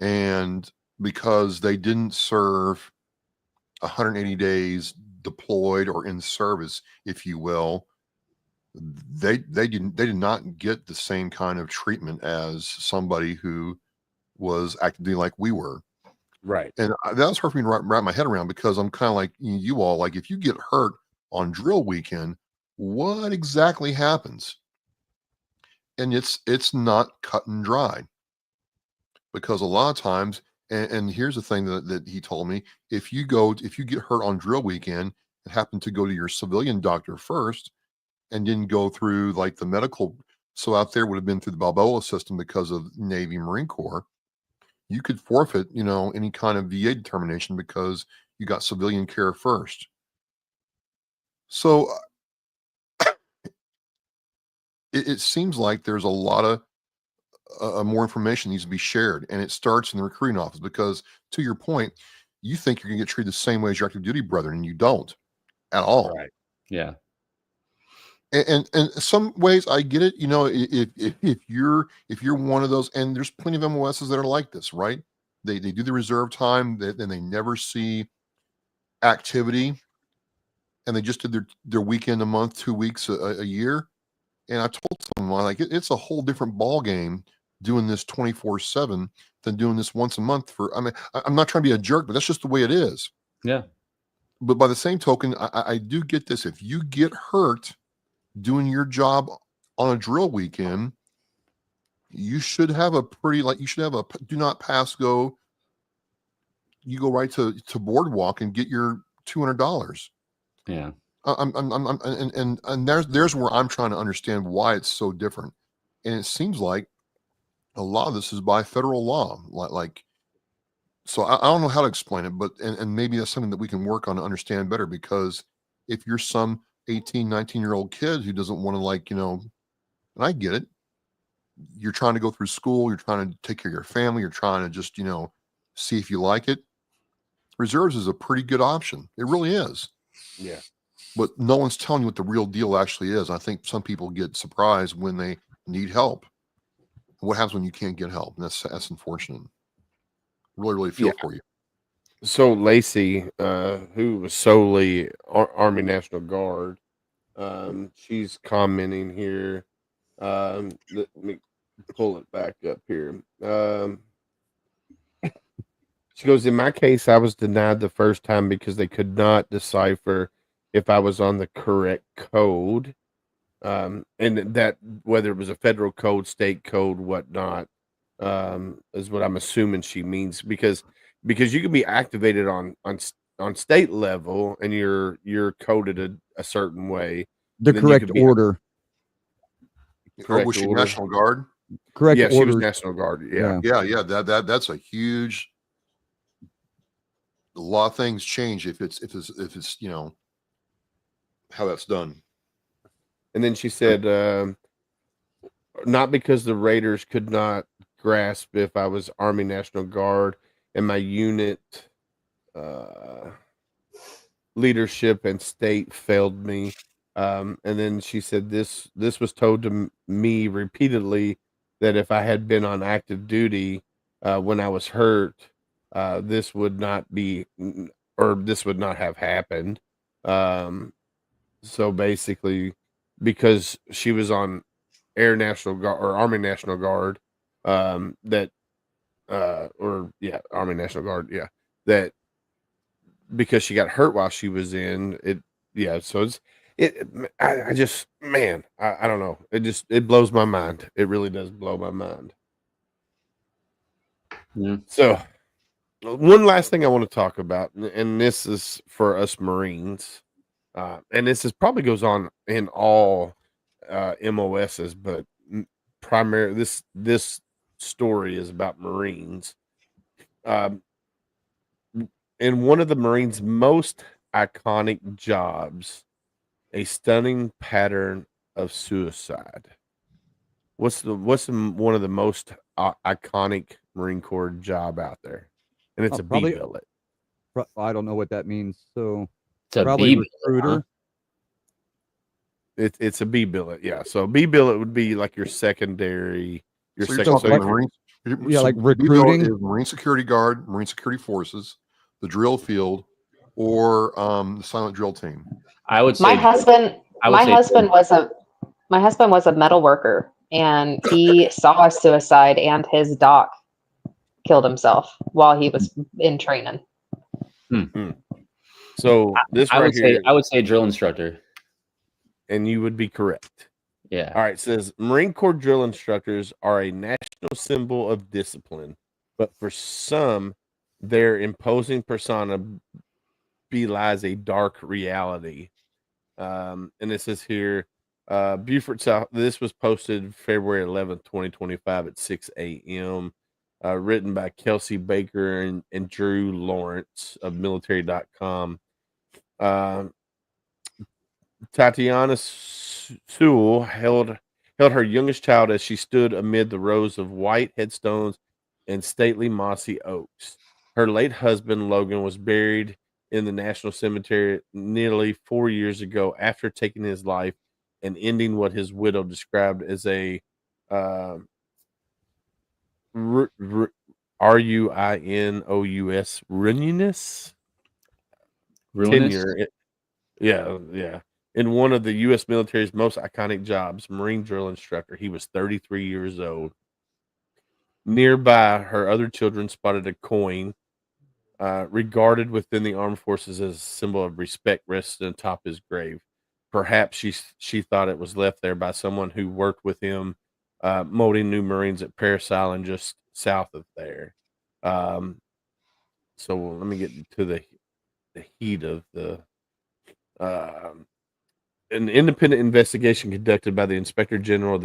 and because they didn't serve 180 days deployed or in service, if you will, they did not get the same kind of treatment as somebody who was acting like we were. Right. And that was hard for me to wrap my head around, because I'm kind of like you all, like, if you get hurt on drill weekend, what exactly happens? And it's not cut and dry, because a lot of times, and here's the thing that he told me: if you get hurt on drill weekend and happen to go to your civilian doctor first and didn't go through like the medical, so out there would have been through the Balboa system because of Navy Marine Corps, you could forfeit, any kind of VA determination because you got civilian care first. So it seems like there's a lot of more information needs to be shared, and it starts in the recruiting office, because to your point, you think you're going to get treated the same way as your active duty brethren, and you don't at all. Right. Yeah. And some ways I get it. If you're one of those, and there's plenty of MOSs that are like this, right? They do the reserve time, then they never see activity, and they just did their weekend a month, 2 weeks a year. And I told someone, like, it's a whole different ball game doing this 24/7 than doing this once a month. I'm not trying to be a jerk, but that's just the way it is. Yeah. But by the same token, I do get this: if you get hurt doing your job on a drill weekend, you should have a do not pass go. You go right to Boardwalk and get your $200. Yeah. And there's where I'm trying to understand why it's so different. And it seems like a lot of this is by federal law. So I don't know how to explain it, but and maybe that's something that we can work on to understand better, because if you're some 18, 19-year-old kid who doesn't want to, and I get it, you're trying to go through school, you're trying to take care of your family, you're trying to just, see if you like it. Reserves is a pretty good option. It really is. Yeah. But no one's telling you what the real deal actually is. I think some people get surprised when they need help. What happens when you can't get help? And that's unfortunate. Really, really feel for you. So Lacey, who was solely Army National Guard, she's commenting here. Let me pull it back up here. She goes, in my case, I was denied the first time because they could not decipher if I was on the correct code. And that, whether it was a federal code, state code, whatnot, is what I'm assuming she means, because you can be activated on state level and you're coded a certain way. The Then you correct could be order. Or was she order. National Guard? Correct Yeah, she was orders. National Guard. Yeah. Yeah. That's a huge. A lot of things change if it's how that's done. And then she said, not because the Raiders could not grasp if I was Army National Guard and my unit leadership and state failed me. And then she said this was told to me repeatedly, that if I had been on active duty when I was hurt, this would not have happened. So basically, because she was on Air National Guard or Army National Guard, Army National Guard, that because she got hurt while she was in it, so I just, man, I don't know, it blows my mind. It really does blow my mind. Yeah. So one last thing I want to talk about, and this is for us Marines, and this probably goes on in all MOSs, but primarily this story is about Marines. In one of the Marines' most iconic jobs, a stunning pattern of suicide. What's one of the most iconic Marine Corps job out there? And it's a Probably B billet. I don't know what that means. So It's a probably B, recruiter. It's a B billet, yeah. So a B billet would be like your secondary, your So you're second. talking So the Marine. Yeah, like B-Bell recruiting. is Marine Security Guard, Marine Security Forces, the drill field, or the silent drill team. I would say. My husband, I would my say husband was a, my husband was a metal worker, and he saw a suicide, and his doc killed himself while he was in training. so this I right would say. here, I would say drill instructor. and you would be correct. Yeah. All right, it says Marine Corps drill instructors are a national symbol of discipline, but for some, their imposing persona belies a dark reality. And it says here, Beaufort, South. This was posted February 11th, 2025 at 6 a.m. Written by Kelsey Baker and Drew Lawrence of military.com. Tatiana Sewell held her youngest child as she stood amid the rows of white headstones and stately mossy oaks. Her late husband, Logan, was buried in the National Cemetery nearly 4 years ago after taking his life and ending what his widow described as a RUINOUS ruinous tenure. Yeah. In one of the U.S. military's most iconic jobs, Marine drill instructor. He was 33 years old. Nearby, her other children spotted a coin regarded within the armed forces as a symbol of respect resting atop his grave. Perhaps she thought it was left there by someone who worked with him molding new Marines at Paris Island, just south of there. So let me get to the heat of the an independent investigation conducted by the Inspector General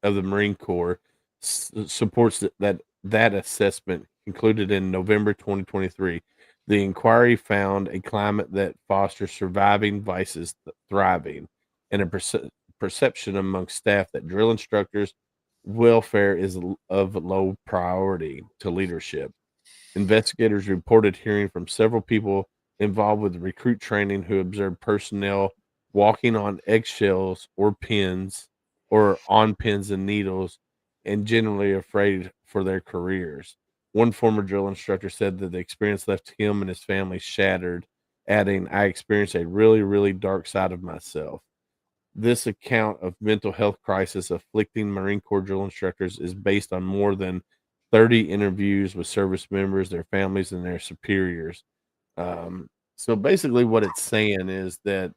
of the Marine Corps supports that assessment concluded in November 2023. The inquiry found a climate that fosters surviving vices thriving, and a perception among staff that drill instructors' welfare is of low priority to leadership. Investigators reported hearing from several people involved with recruit training who observed personnel walking on eggshells or pins or on pins and needles and generally afraid for their careers. One former drill instructor said that the experience left him and his family shattered, adding, "I experienced a really, really dark side of myself." This account of mental health crisis afflicting Marine Corps drill instructors is based on more than 30 interviews with service members, their families, and their superiors. So basically, what it's saying is that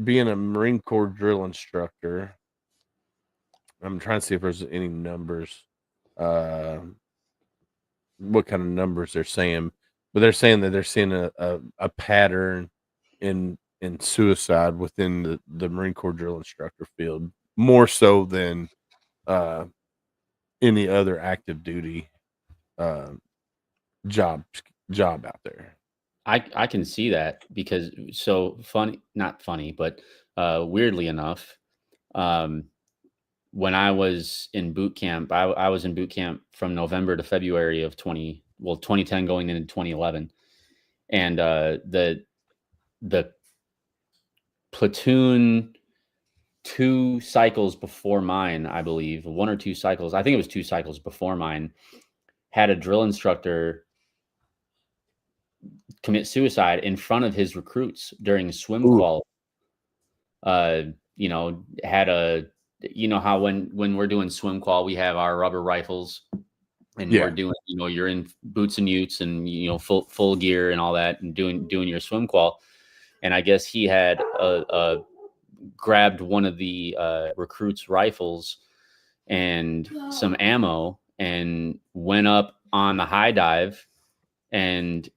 being a Marine Corps drill instructor, I'm trying to see if there's any numbers, what kind of numbers they're saying, but they're saying that they're seeing a pattern in suicide within the Marine Corps drill instructor field, more so than any other active duty uh, job out there. I can see that because so funny, not funny, but weirdly enough, when I was in boot camp, I was in boot camp from November to February of 2010 going into 2011. And the platoon 2 cycles before mine, I believe, 1 or 2 cycles, I think it was 2 cycles before mine, had a drill instructor commit suicide in front of his recruits during swim qual. You know, had a, you know how when we're doing swim qual, we have our rubber rifles and we're doing, you know, you're in boots and utes and, you know, full gear and all that and doing your swim qual. And I guess he had grabbed one of the recruits' rifles and some ammo and went up on the high dive and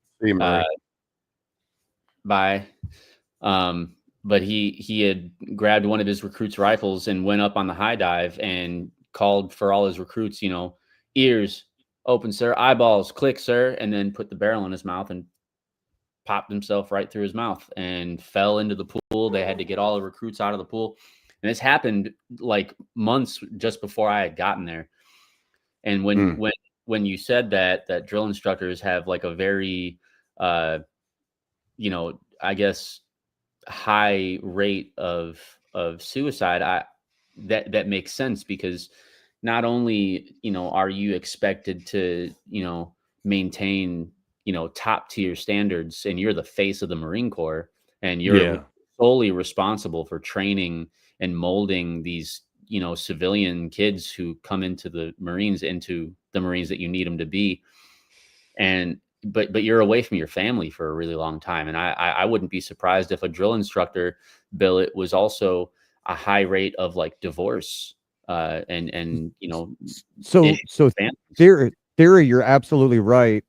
but he had grabbed one of his recruits' rifles and went up on the high dive and called for all his recruits, you know, ears open, sir, eyeballs, click, sir, and then put the barrel in his mouth and popped himself right through his mouth and fell into the pool. They had to get all the recruits out of the pool. And this happened like months just before I had gotten there. And when you said that drill instructors have like a very you know, I guess high rate of suicide, that makes sense, because not only, you know, are you expected to, you know, maintain, you know, top tier standards, and you're the face of the Marine Corps, and you're Yeah. solely responsible for training and molding these, you know, civilian kids who come into the Marines that you need them to be. And but you're away from your family for a really long time. And I wouldn't be surprised if a drill instructor billet was also a high rate of like divorce, and you know, So issues so with families. theory, you're absolutely right.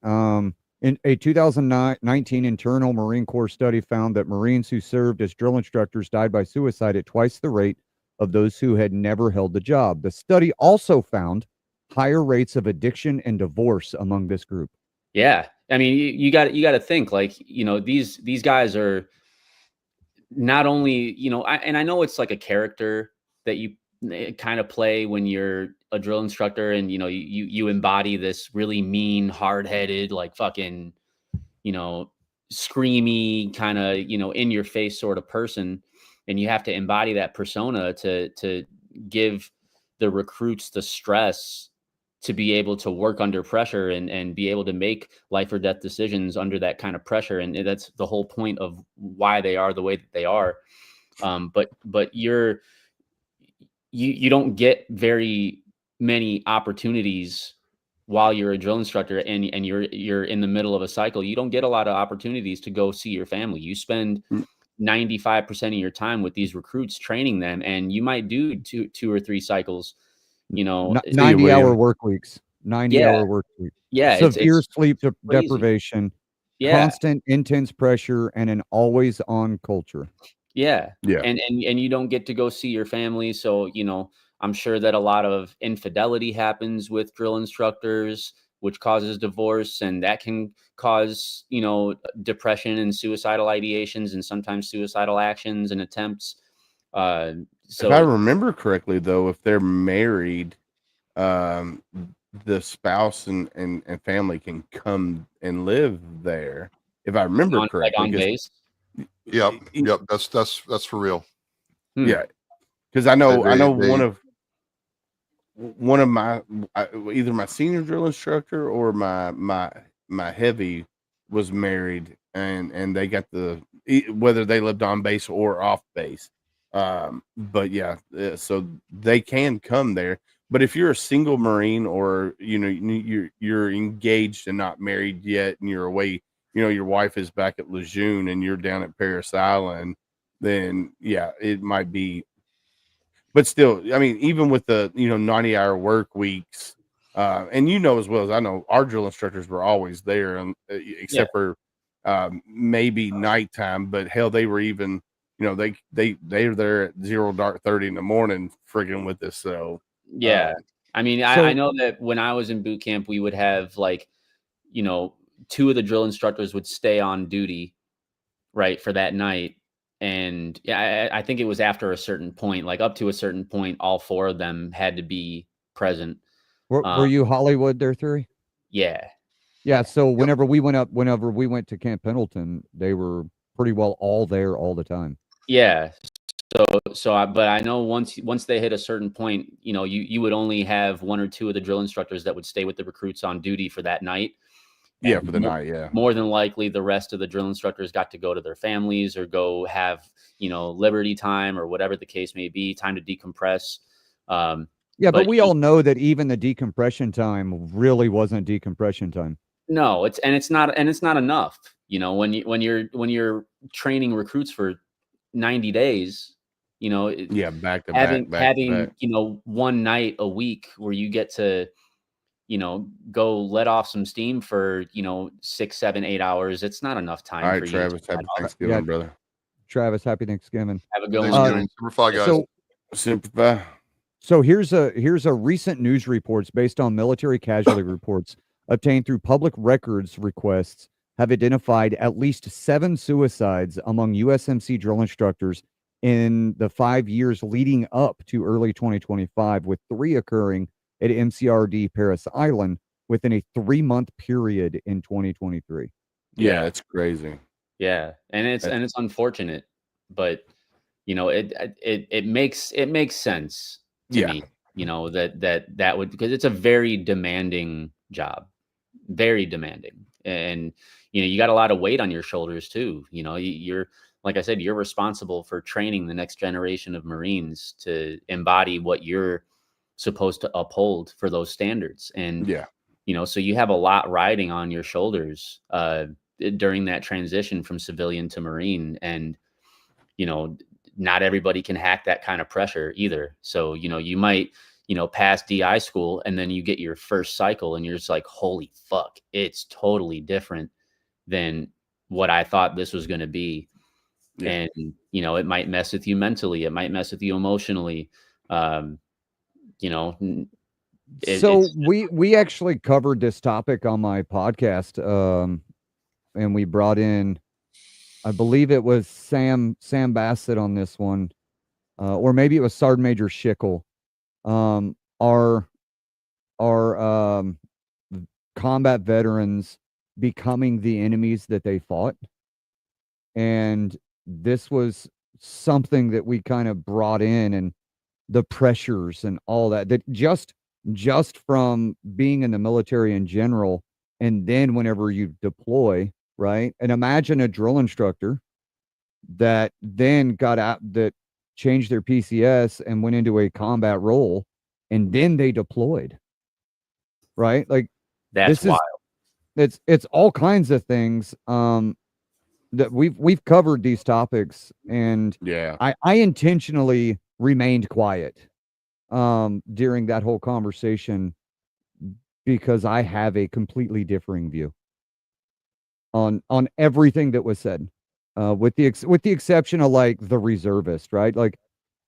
In a 2019 internal Marine Corps study found that Marines who served as drill instructors died by suicide at twice the rate of those who had never held the job. The study also found higher rates of addiction and divorce among this group. Yeah, I mean, you got to think, like, you know, these guys are not only, you know, and I know it's like a character that you kind of play when you're a drill instructor, and you know, you embody this really mean, hard-headed, like fucking, you know, screamy kind of, you know, in your face sort of person, and you have to embody that persona to give the recruits the stress to be able to work under pressure, and be able to make life or death decisions under that kind of pressure. And that's the whole point of why they are the way that they are. But you don't get very many opportunities while you're a drill instructor, and you're in the middle of a cycle. You don't get a lot of opportunities to go see your family. You spend 95% of your time with these recruits training them, and you might do two or three cycles, you know. 90-hour work weeks. 90-hour Yeah. work week. Yeah, Severe it's sleep crazy. deprivation, Yeah. constant intense pressure, and an always on culture. Yeah. Yeah. And you don't get to go see your family. So, you know, I'm sure that a lot of infidelity happens with drill instructors, which causes divorce, and that can cause, you know, depression and suicidal ideations, and sometimes suicidal actions and attempts. If I So remember correctly, though, if they're married, um, the spouse and family can come and live there. If I remember like correctly, on base. Yep. That's for real. Yeah, because I know They one of my either my senior drill instructor or my heavy was married, and they got whether they lived on base or off base. But yeah, so they can come there. But if you're a single Marine, or you know you're engaged and not married yet, and you're away, you know your wife is back at Lejeune and you're down at Paris Island, then yeah, it might be. But still, I mean, even with the 90-hour work weeks, and you know as well as I know, our drill instructors were always there, and except for maybe nighttime. But hell, they were even, they're there at 0:30 in the morning, friggin' with us. So Yeah. I mean, I know that when I was in boot camp, we would have like, you know, two of the drill instructors would stay on duty, right, for that night. And yeah, I think it was after a certain point, like up to a certain point, all four of them had to be present. Were you Hollywood there, Theory? Yeah. Yeah. So whenever we went to Camp Pendleton, they were pretty well all there all the time. Yeah. But I know once they hit a certain point, you know, you would only have one or two of the drill instructors that would stay with the recruits on duty for that night. Yeah, for the night, yeah. More than likely, the rest of the drill instructors got to go to their families or go have, you know, liberty time or whatever the case may be, time to decompress. Yeah, but we all know that even the decompression time really wasn't decompression time. No, it's not enough. You know, when you're training recruits for 90 days, you know, back to having back. you know, one night a week where you get to, you know, go let off some steam for, you know, 6, 7, 8 hours. It's not enough time. All right, for Travis, you. happy Thanksgiving, brother. Travis, happy Thanksgiving. Have a good one. Thanksgiving. Super Five, guys. Super. So here's a recent news reports based on military casualty reports obtained through public records requests have identified at least 7 suicides among USMC drill instructors in the 5 years leading up to early 2025, with 3 occurring at MCRD Paris Island within a 3-month period in 2023. Yeah, it's crazy. Yeah, and it's unfortunate, but you know, it makes sense to Yeah. me, you know, that would, because it's a very demanding job, very demanding, and you know, you got a lot of weight on your shoulders too. You know, you're, like I said, you're responsible for training the next generation of Marines to embody what you're supposed to uphold for those standards, and Yeah. you know, so you have a lot riding on your shoulders during that transition from civilian to Marine, and you know, not everybody can hack that kind of pressure either. So, you know, you might, you know, pass DI school and then you get your first cycle and you're just like, holy fuck, it's totally different than what I thought this was going to be. Yeah. And, you know, it might mess with you mentally. It might mess with you emotionally. You know, So it's we actually covered this topic on my podcast, and we brought in, I believe it was Sam Bassett on this one, or maybe it was Sergeant Major Schickel. Our combat veterans becoming the enemies that they fought, and this was something that we kind of brought in, and the pressures and all that just from being in the military in general, and then whenever you deploy, right? And imagine a drill instructor that then got out, that changed their PCS and went into a combat role, and then they deployed, right? Like, that's this is wild. it's all kinds of things that we've covered these topics, and Yeah. I intentionally remained quiet during that whole conversation, because I have a completely differing view on everything that was said, with the exception of like the reservist, right? Like,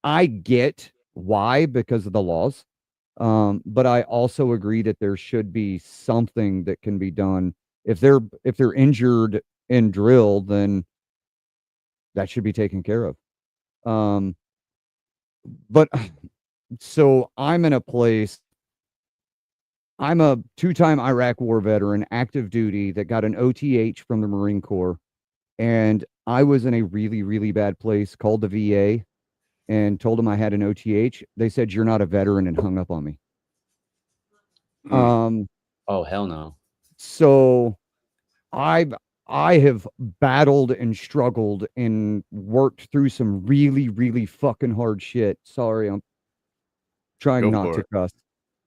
I get why, because of the laws, but I also agree that there should be something that can be done if they're injured in drill, then that should be taken care of. But so I'm in a place. I'm a two-time Iraq War veteran, active duty, that got an OTH from the Marine Corps. And I was in a really, really bad place, called the VA and told them I had an OTH. They said, "You're not a veteran," and hung up on me. Oh, hell no. So I have battled and struggled and worked through some really, really fucking hard shit. Sorry, I'm trying Go not for to it. cuss.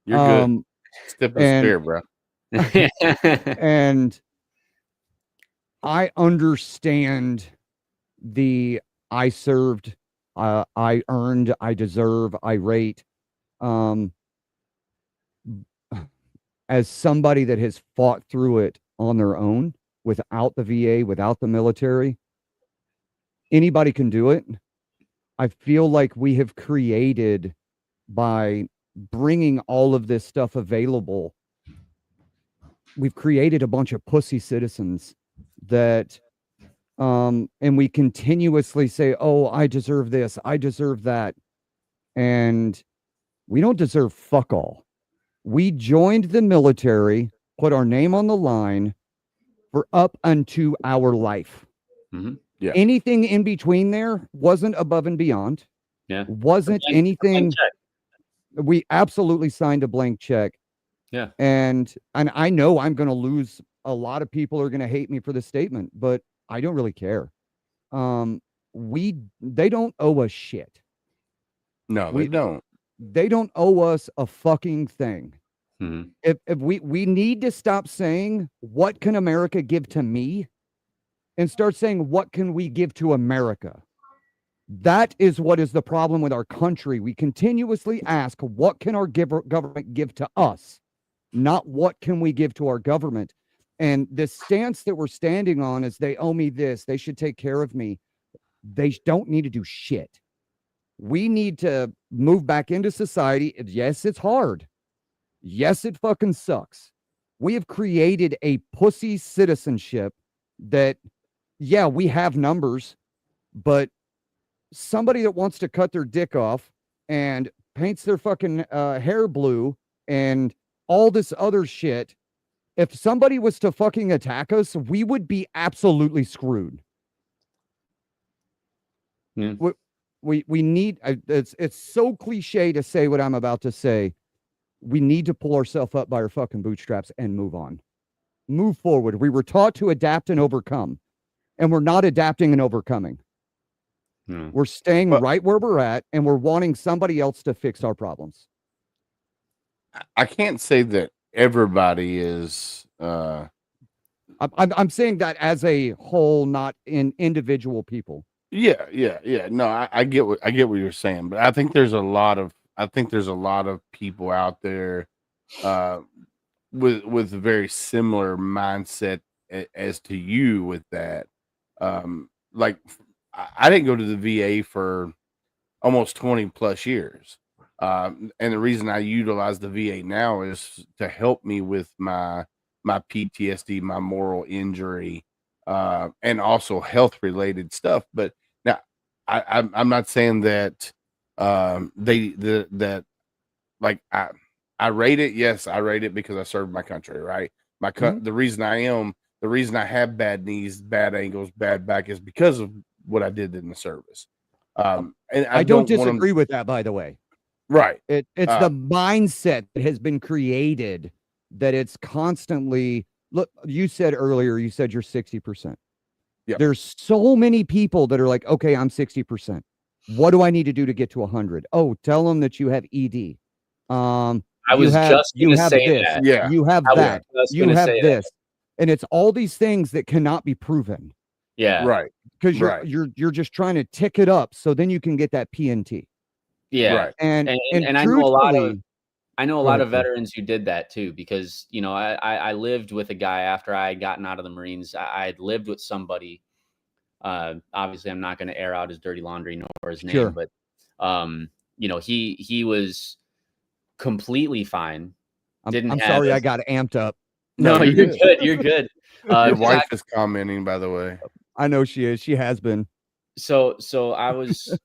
You're good. Step in the And spirit, bro. and I understand the I served, I earned, I deserve, I rate. As somebody that has fought through it on their own, without the VA, without the military, anybody can do it. I feel like we have created, by bringing all of this stuff available, we've created a bunch of pussy citizens that, and we continuously say, "Oh, I deserve this, I deserve that," and we don't deserve fuck all. We joined the military, put our name on the line for up unto our life. Mm-hmm. Yeah. Anything in between there wasn't above and beyond. Yeah. Wasn't anything. We absolutely signed a blank check. Yeah. And I know I'm going to lose. A lot of people are going to hate me for this statement, but I don't really care. They don't owe us shit. No, they don't. They don't owe us a fucking thing. Mm-hmm. If we need to stop saying, "What can America give to me?" and start saying, "What can we give to America?" That is what is the problem with our country. We continuously ask, "What can our government give to us?" Not what can we give to our government. And the stance that we're standing on is, they owe me this, they should take care of me. They don't need to do shit. We need to move back into society. Yes, it's hard. Yes, it fucking sucks. We have created a pussy citizenship that, yeah, we have numbers, but somebody that wants to cut their dick off and paints their fucking hair blue and all this other shit if somebody was to fucking attack us, we would be absolutely screwed. Yeah. We need, it's so cliche to say what I'm about to say. We need to pull ourselves up by our fucking bootstraps and move on. Move forward. We were taught to adapt and overcome, and we're not adapting and overcoming. No. We're staying But- right where we're at, and we're wanting somebody else to fix our problems. I can't say that everybody is. I'm saying that as a whole, not in individual people. Yeah. No, I get what you're saying, but I think there's a lot of people out there with a very similar mindset as to you with that. Like I didn't go to the VA for almost 20 plus years. And the reason I utilize the VA now is to help me with my PTSD, my moral injury, and also health related stuff. But now I'm not saying that that like I rate it. Yes, I rate it because I served my country, right? The reason I have bad knees, bad ankles, bad back is because of what I did in the service. And I don't disagree with that, by the way. Right. It's the mindset that has been created that it's constantly. Look, you said earlier, you said you're 60%. Yep. There's so many people that are like, okay, I'm 60%. What do I need to do to get to 100? Oh, tell them that you have ED. I was just going to say this. that. Yeah. You have I was that. just You gonna have say this. And it's all these things that cannot be proven Yeah. Right. because Right. you're just trying to tick it up so then you can get that PNT. Yeah. Right. And I know a lot of truthfully, I know a Go lot ahead, of Phil. veterans who did that too, because I lived with a guy after I had gotten out of the Marines. I had lived with somebody. Obviously, I'm not going to air out his dirty laundry nor his Sure. name, but he was completely fine. I'm sorry I got amped up. No, No, you're you're good. You're good. Your wife is commenting, by the way. I know she is. She has been. So I was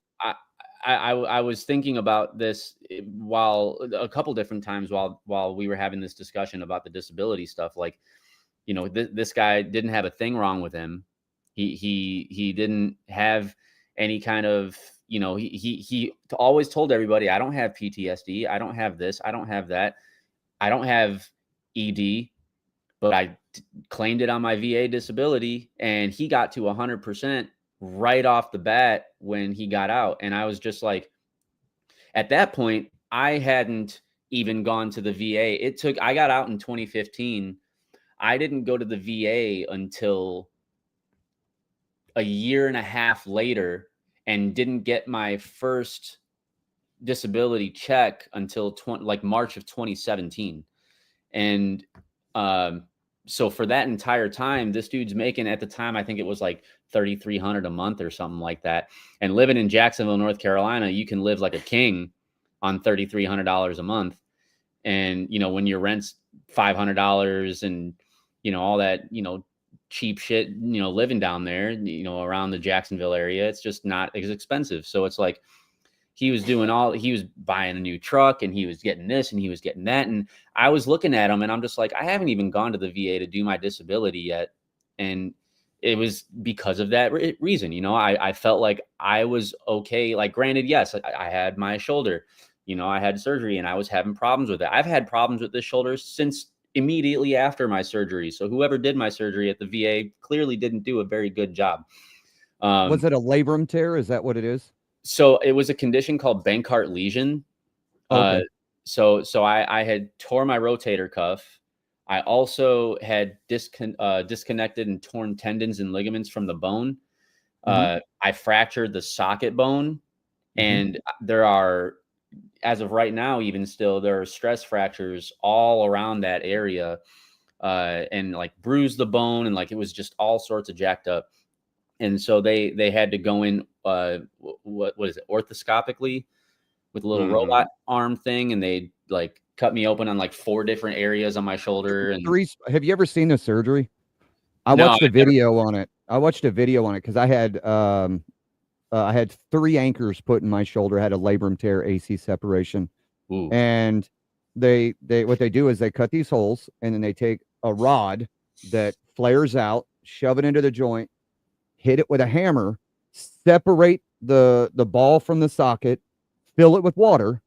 I was thinking about this while a couple different times while we were having this discussion about the disability stuff. Like, this guy didn't have a thing wrong with him. He didn't have any kind of, he always told everybody, I don't have PTSD. I don't have this. I don't have that. I don't have ED, but I claimed it on my VA disability, and he got to 100% right off the bat when he got out. And I was just like, at that point, I hadn't even gone to the VA. I got out in 2015. I didn't go to the VA until a year and a half later, and didn't get my first disability check until March of 2017. And so for that entire time, this dude's making, at the time, I think it was like $3,300 a month or something like that. And living in Jacksonville, North Carolina, you can live like a king on $3,300 a month. And, when your rent's $500 and, all that, cheap shit, living down there, around the Jacksonville area, it's just not as expensive. So it's like, he was buying a new truck, and he was getting this and he was getting that. And I was looking at him, and I'm just like, I haven't even gone to the VA to do my disability yet. And it was because of that reason. I felt like I was okay. Like, granted, yes, I had my shoulder, I had surgery and I was having problems with it. I've had problems with this shoulder since immediately after my surgery. So whoever did my surgery at the VA clearly didn't do a very good job. Was it a labrum tear? Is that what it is? So it was a condition called Bankart lesion. Okay. So I had tore my rotator cuff. I also had disconnected and torn tendons and ligaments from the bone. I fractured the socket bone, and there are, as of right now, even still, there are stress fractures all around that area, and like bruised the bone, and like it was just all sorts of jacked up. And so they had to go in, what is it, orthoscopically with a little robot arm thing, and they like cut me open on like 4 different areas on my shoulder. And Have you ever seen the surgery? I No, watched a video on it. Because I had 3 anchors put in my shoulder, had a labrum tear, AC separation. Ooh. And they what they do is they cut these holes, and then they take a rod that flares out, shove it into the joint, hit it with a hammer, separate the ball from the socket, fill it with water,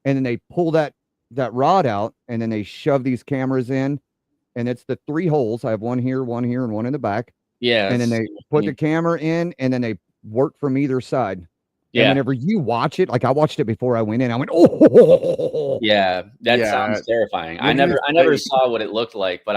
and then they pull that rod out, and then they shove these cameras in, and it's the 3 holes. I have one here, and one in the back. Yeah. And then they put the camera in, and then they work from either side. Yeah. And whenever you watch it, like I watched it before I went in, I went, oh, yeah, that sounds terrifying. I never saw what it looked like, but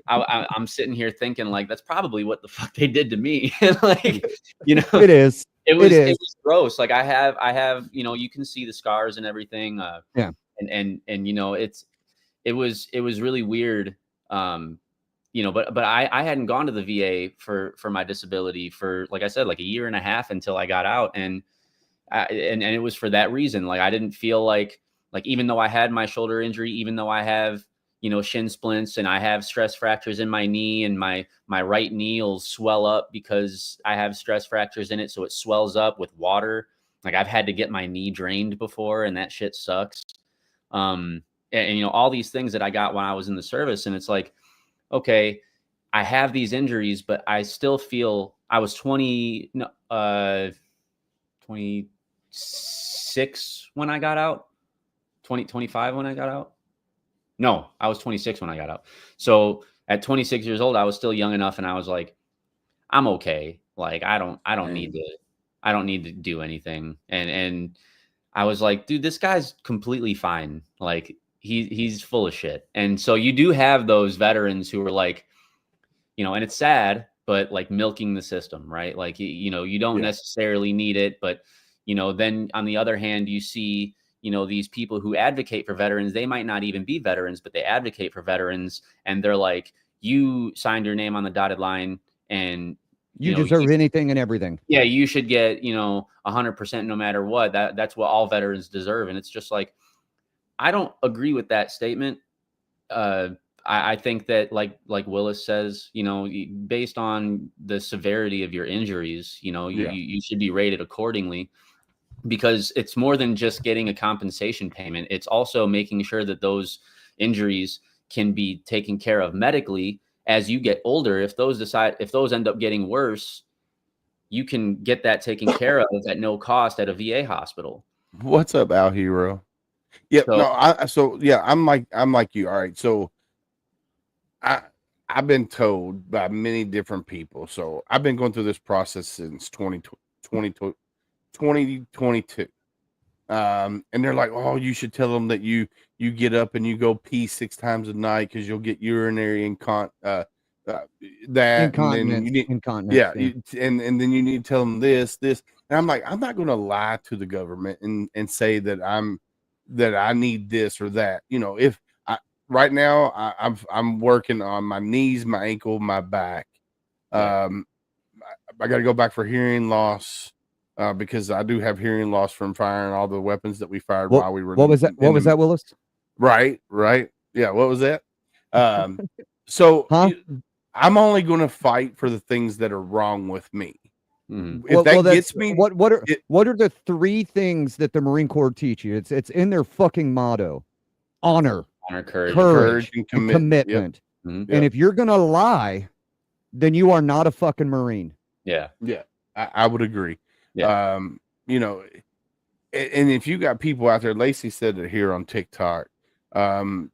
I'm sitting here thinking like, that's probably what the fuck they did to me. Like, you know, it was gross. Like I have, you know, you can see the scars and everything. Yeah. And, you know, it was really weird. You know, but I hadn't gone to the VA for my disability for, like I said, like a year and a half until I got out. And it was for that reason. Like, I didn't feel like even though I had my shoulder injury, even though I have, you know, shin splints and I have stress fractures in my knee, and my right knee will swell up because I have stress fractures in it. So it swells up with water. Like, I've had to get my knee drained before, and that shit sucks. And you know, all these things that I got when I was in the service, and it's like, okay, I have these injuries, but I still feel I was 26 when I got out, 25 when I got out. No, I was 26 when I got out. So at 26 years old, I was still young enough, and I was like, I'm okay. Like, I don't need to do anything. And I was like, dude, this guy's completely fine. Like, he's full of shit. And so you do have those veterans who are like, you know, and it's sad, but like milking the system, right? Like, you know, you don't necessarily need it, but, you know, then on the other hand, you see, you know, these people who advocate for veterans, they might not even be veterans, but they advocate for veterans. And they're like, you signed your name on the dotted line, and you deserve anything and everything. Yeah. You should get, you know, 100% no matter what. That's what all veterans deserve. And it's just like, I don't agree with that statement. I think that like Willis says, you know, based on the severity of your injuries, you know, you should be rated accordingly, because it's more than just getting a compensation payment. It's also making sure that those injuries can be taken care of medically as you get older. If those end up getting worse, you can get that taken care of at no cost at a VA hospital. What's up, Al Hero? Yeah, I'm like you. All right, so I've been told by many different people. So I've been going through this process since 2022. And they're like, oh, you should tell them that you get up and you go pee 6 times a night because you'll get urinary incontinence. Incontinence. Yeah. And then you need to tell them this. And I'm like, I'm not going to lie to the government and say that I need this or that. You know, if right now I'm working on my knees, my ankle, my back. I got to go back for hearing loss because I do have hearing loss from firing all the weapons that we fired while we were. What was that? What was that, Willis? Right. Yeah. What was that? So I'm only going to fight for the things that are wrong with me. Mm-hmm. If that gets me, what are the 3 things that the Marine Corps teach you? It's in their fucking motto: honor, courage, and commitment. Yep. Mm-hmm. And if you're gonna lie, then you are not a fucking Marine. Yeah. I would agree. Yeah. You know, and if you got people out there, Lacey said it here on TikTok. The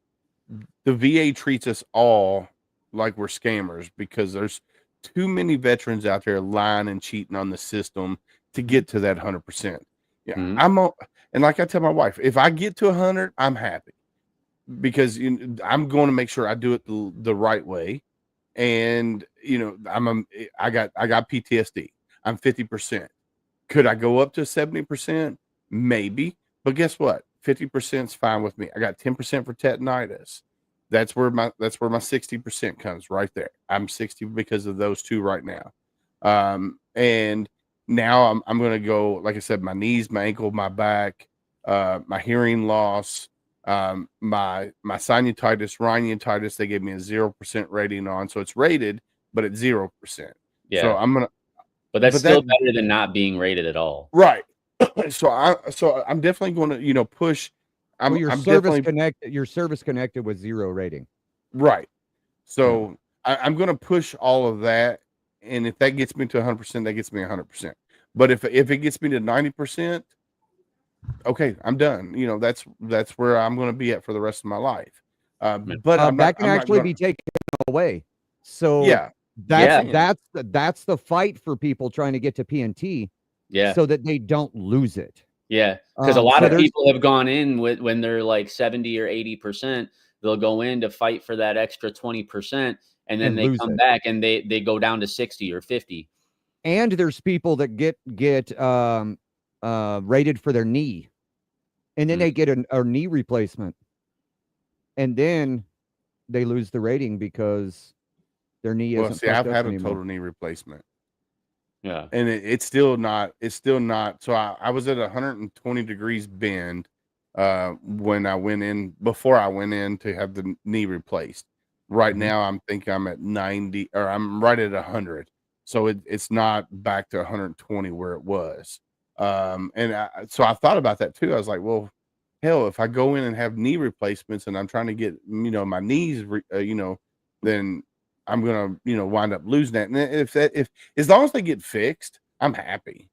VA treats us all like we're scammers because there's too many veterans out there lying and cheating on the system to get to that 100%. Yeah. Mm-hmm. And like I tell my wife, if I get to 100, I'm happy because I'm going to make sure I do it the right way. And, you know, I got PTSD. I'm 50%. Could I go up to 70%? Maybe. But guess what? 50% is fine with me. I got 10% for tetanitis. That's where my 60% comes right there. I'm 60 because of those 2 right now. And now I'm going to go, like I said, my knees, my ankle, my back, my hearing loss, my sinusitis, rhinitis, they gave me a 0% rating on. So it's rated, but it's 0%. Yeah. So but that's still better than not being rated at all. Right. So I'm definitely going to, you know, push. Your service connected with 0 rating. Right. So I'm going to push all of that. And if that gets me to 100%, that gets me 100%. But if it gets me to 90%, okay, I'm done. You know, that's where I'm going to be at for the rest of my life. But that can actually be taken away. So yeah, that's the fight for people trying to get to PNT. Yeah. So that they don't lose it. Yeah. Because a lot of people have gone in when they're like 70 or 80%, they'll go in to fight for that extra 20%. And then they come back and they go down to 60 or 50. And there's people that get rated for their knee. And then they get a knee replacement. And then they lose the rating because their knee isn't. Well, see, I've had a total knee replacement. Yeah. And it's still not. So I was at 120 degrees bend when I went in, before I went in to have the knee replaced. Right now, I'm thinking I'm at 90, or I'm right at 100. So it's not back to 120 where it was. So I thought about that too. I was like, well, hell, if I go in and have knee replacements and I'm trying to get, my knees, then I'm going to, wind up losing that. And if as long as they get fixed, I'm happy.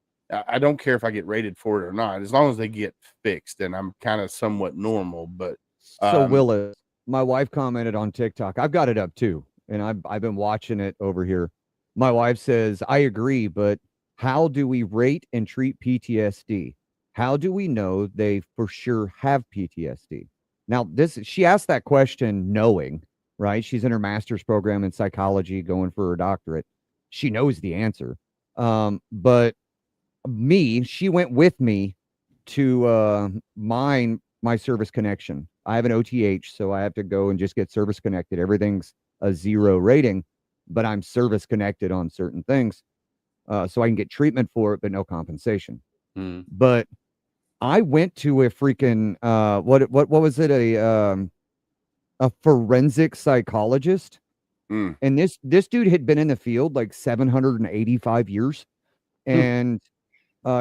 I don't care if I get rated for it or not. As long as they get fixed, and I'm kind of somewhat normal. But so Willis, my wife commented on TikTok. I've got it up too, and I've been watching it over here. My wife says, I agree, but how do we rate and treat PTSD? How do we know they for sure have PTSD? Now, she asked that question knowing, right? She's in her master's program in psychology, going for her doctorate. She knows the answer. But she went with me to my service connection. I have an OTH, so I have to go and just get service connected. Everything's a 0 rating, but I'm service connected on certain things. So I can get treatment for it, but no compensation. But I went to a freaking what was it? A forensic psychologist. And this dude had been in the field like 785 years. And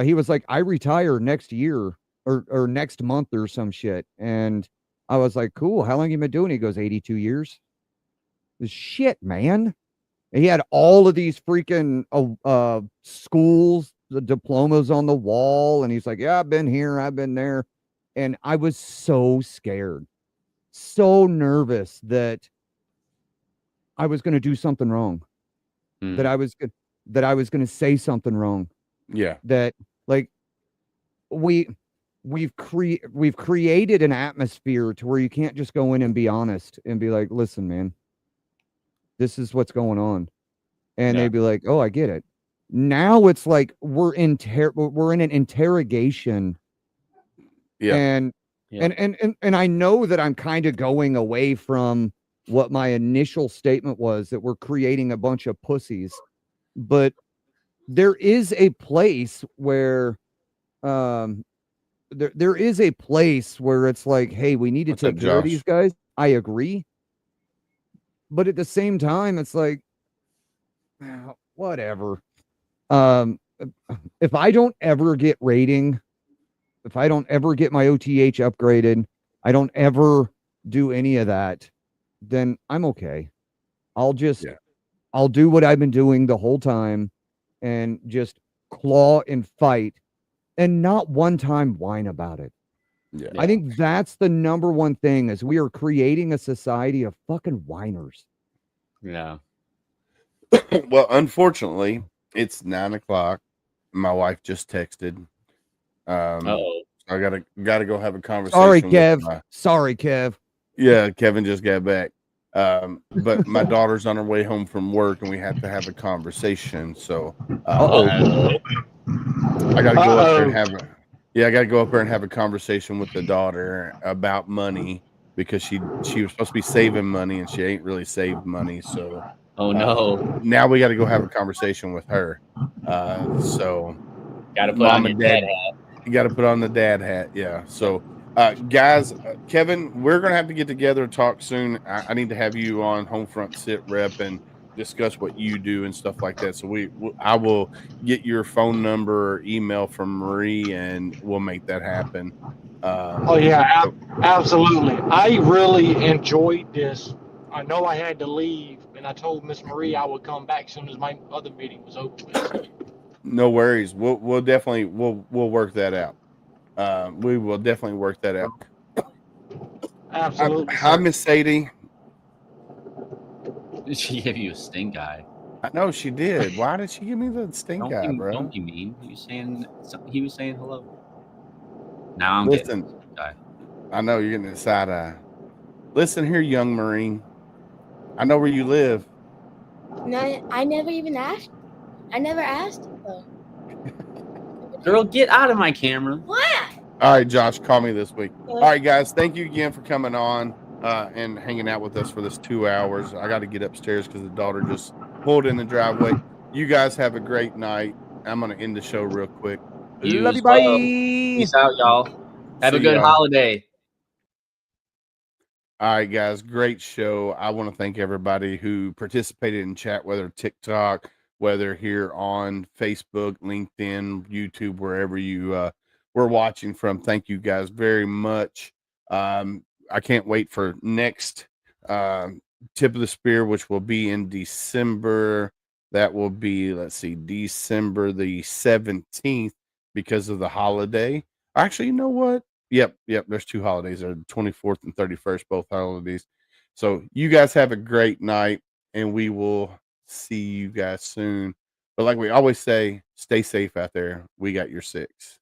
he was like, I retire next year or next month or some shit. And I was like, cool. How long you been doing? He goes, 82 years. Shit, man. And he had all of these freaking schools, the diplomas on the wall. And he's like, yeah, I've been here. I've been there. And I was so scared, so nervous that I was going to do something wrong, that I was going to say something wrong. Yeah. That like we've created an atmosphere to where you can't just go in and be honest and be like, listen, man, this is what's going on. And they'd be like, oh, I get it. Now it's like we're in an interrogation. Yeah. And I know that I'm kind of going away from what my initial statement was, that we're creating a bunch of pussies. But there is a place where there is a place where it's like, hey, we need to take care of these guys. I agree. But at the same time, it's like, whatever. If I don't ever get rating, if I don't ever get my OTH upgraded, I don't ever do any of that, then I'm okay. I'll do what I've been doing the whole time and just claw and fight and not one time whine about it. Yeah. I think that's the number one thing, is we are creating a society of fucking whiners. Yeah. Well, unfortunately, it's 9 o'clock. My wife just texted. I gotta go have a conversation. Sorry, Kev. Yeah, Kevin just got back. But my daughter's on her way home from work, and we have to have a conversation. So I gotta go up there and have a conversation with the daughter about money, because she was supposed to be saving money and she ain't really saved money. So now we got to go have a conversation with her. So gotta put on your dad hat. You got to put on the dad hat. Yeah. So guys, Kevin, we're gonna have to get together and talk soon. I need to have you on HomeFront Sitrep and discuss what you do and stuff like that. So I will get your phone number or email from Marie, and we'll make that happen. Absolutely. I really enjoyed this I know I had to leave, and I told Miss Marie I would come back as soon as my other meeting was over with. So, No worries. We'll definitely we'll work that out. We will definitely work that out. absolutely, Hi, sir. Miss Sadie. Did she give you a stink eye? I know she did. Why did she give me the stink eye, bro? Don't be mean. He was saying hello. Now I'm Listen, getting a stink eye. I know you're getting the side eye. Listen here, young Marine. I know where you live. No, I never even asked. I never asked. Girl, get out of my camera. What? All right, Josh, call me this week. All right, guys, thank you again for coming on and hanging out with us for this 2 hours. I got to get upstairs because the daughter just pulled in the driveway. You guys have a great night. I'm going to end the show real quick. You Love as you, well. bye. Peace out, y'all. Have a See good y'all. holiday. All right, guys, great show. I want to thank everybody who participated in chat, whether TikTok, whether here on Facebook, LinkedIn, YouTube, wherever you were watching from. Thank you guys very much. I can't wait for next Tip of the Spear, which will be in December. That will be, let's see, December the 17th because of the holiday. Actually, you know what? Yep. There's 2 holidays. They're the 24th and 31st, both holidays. So you guys have a great night, and we will see you guys soon. But like we always say, stay safe out there. We got your 6.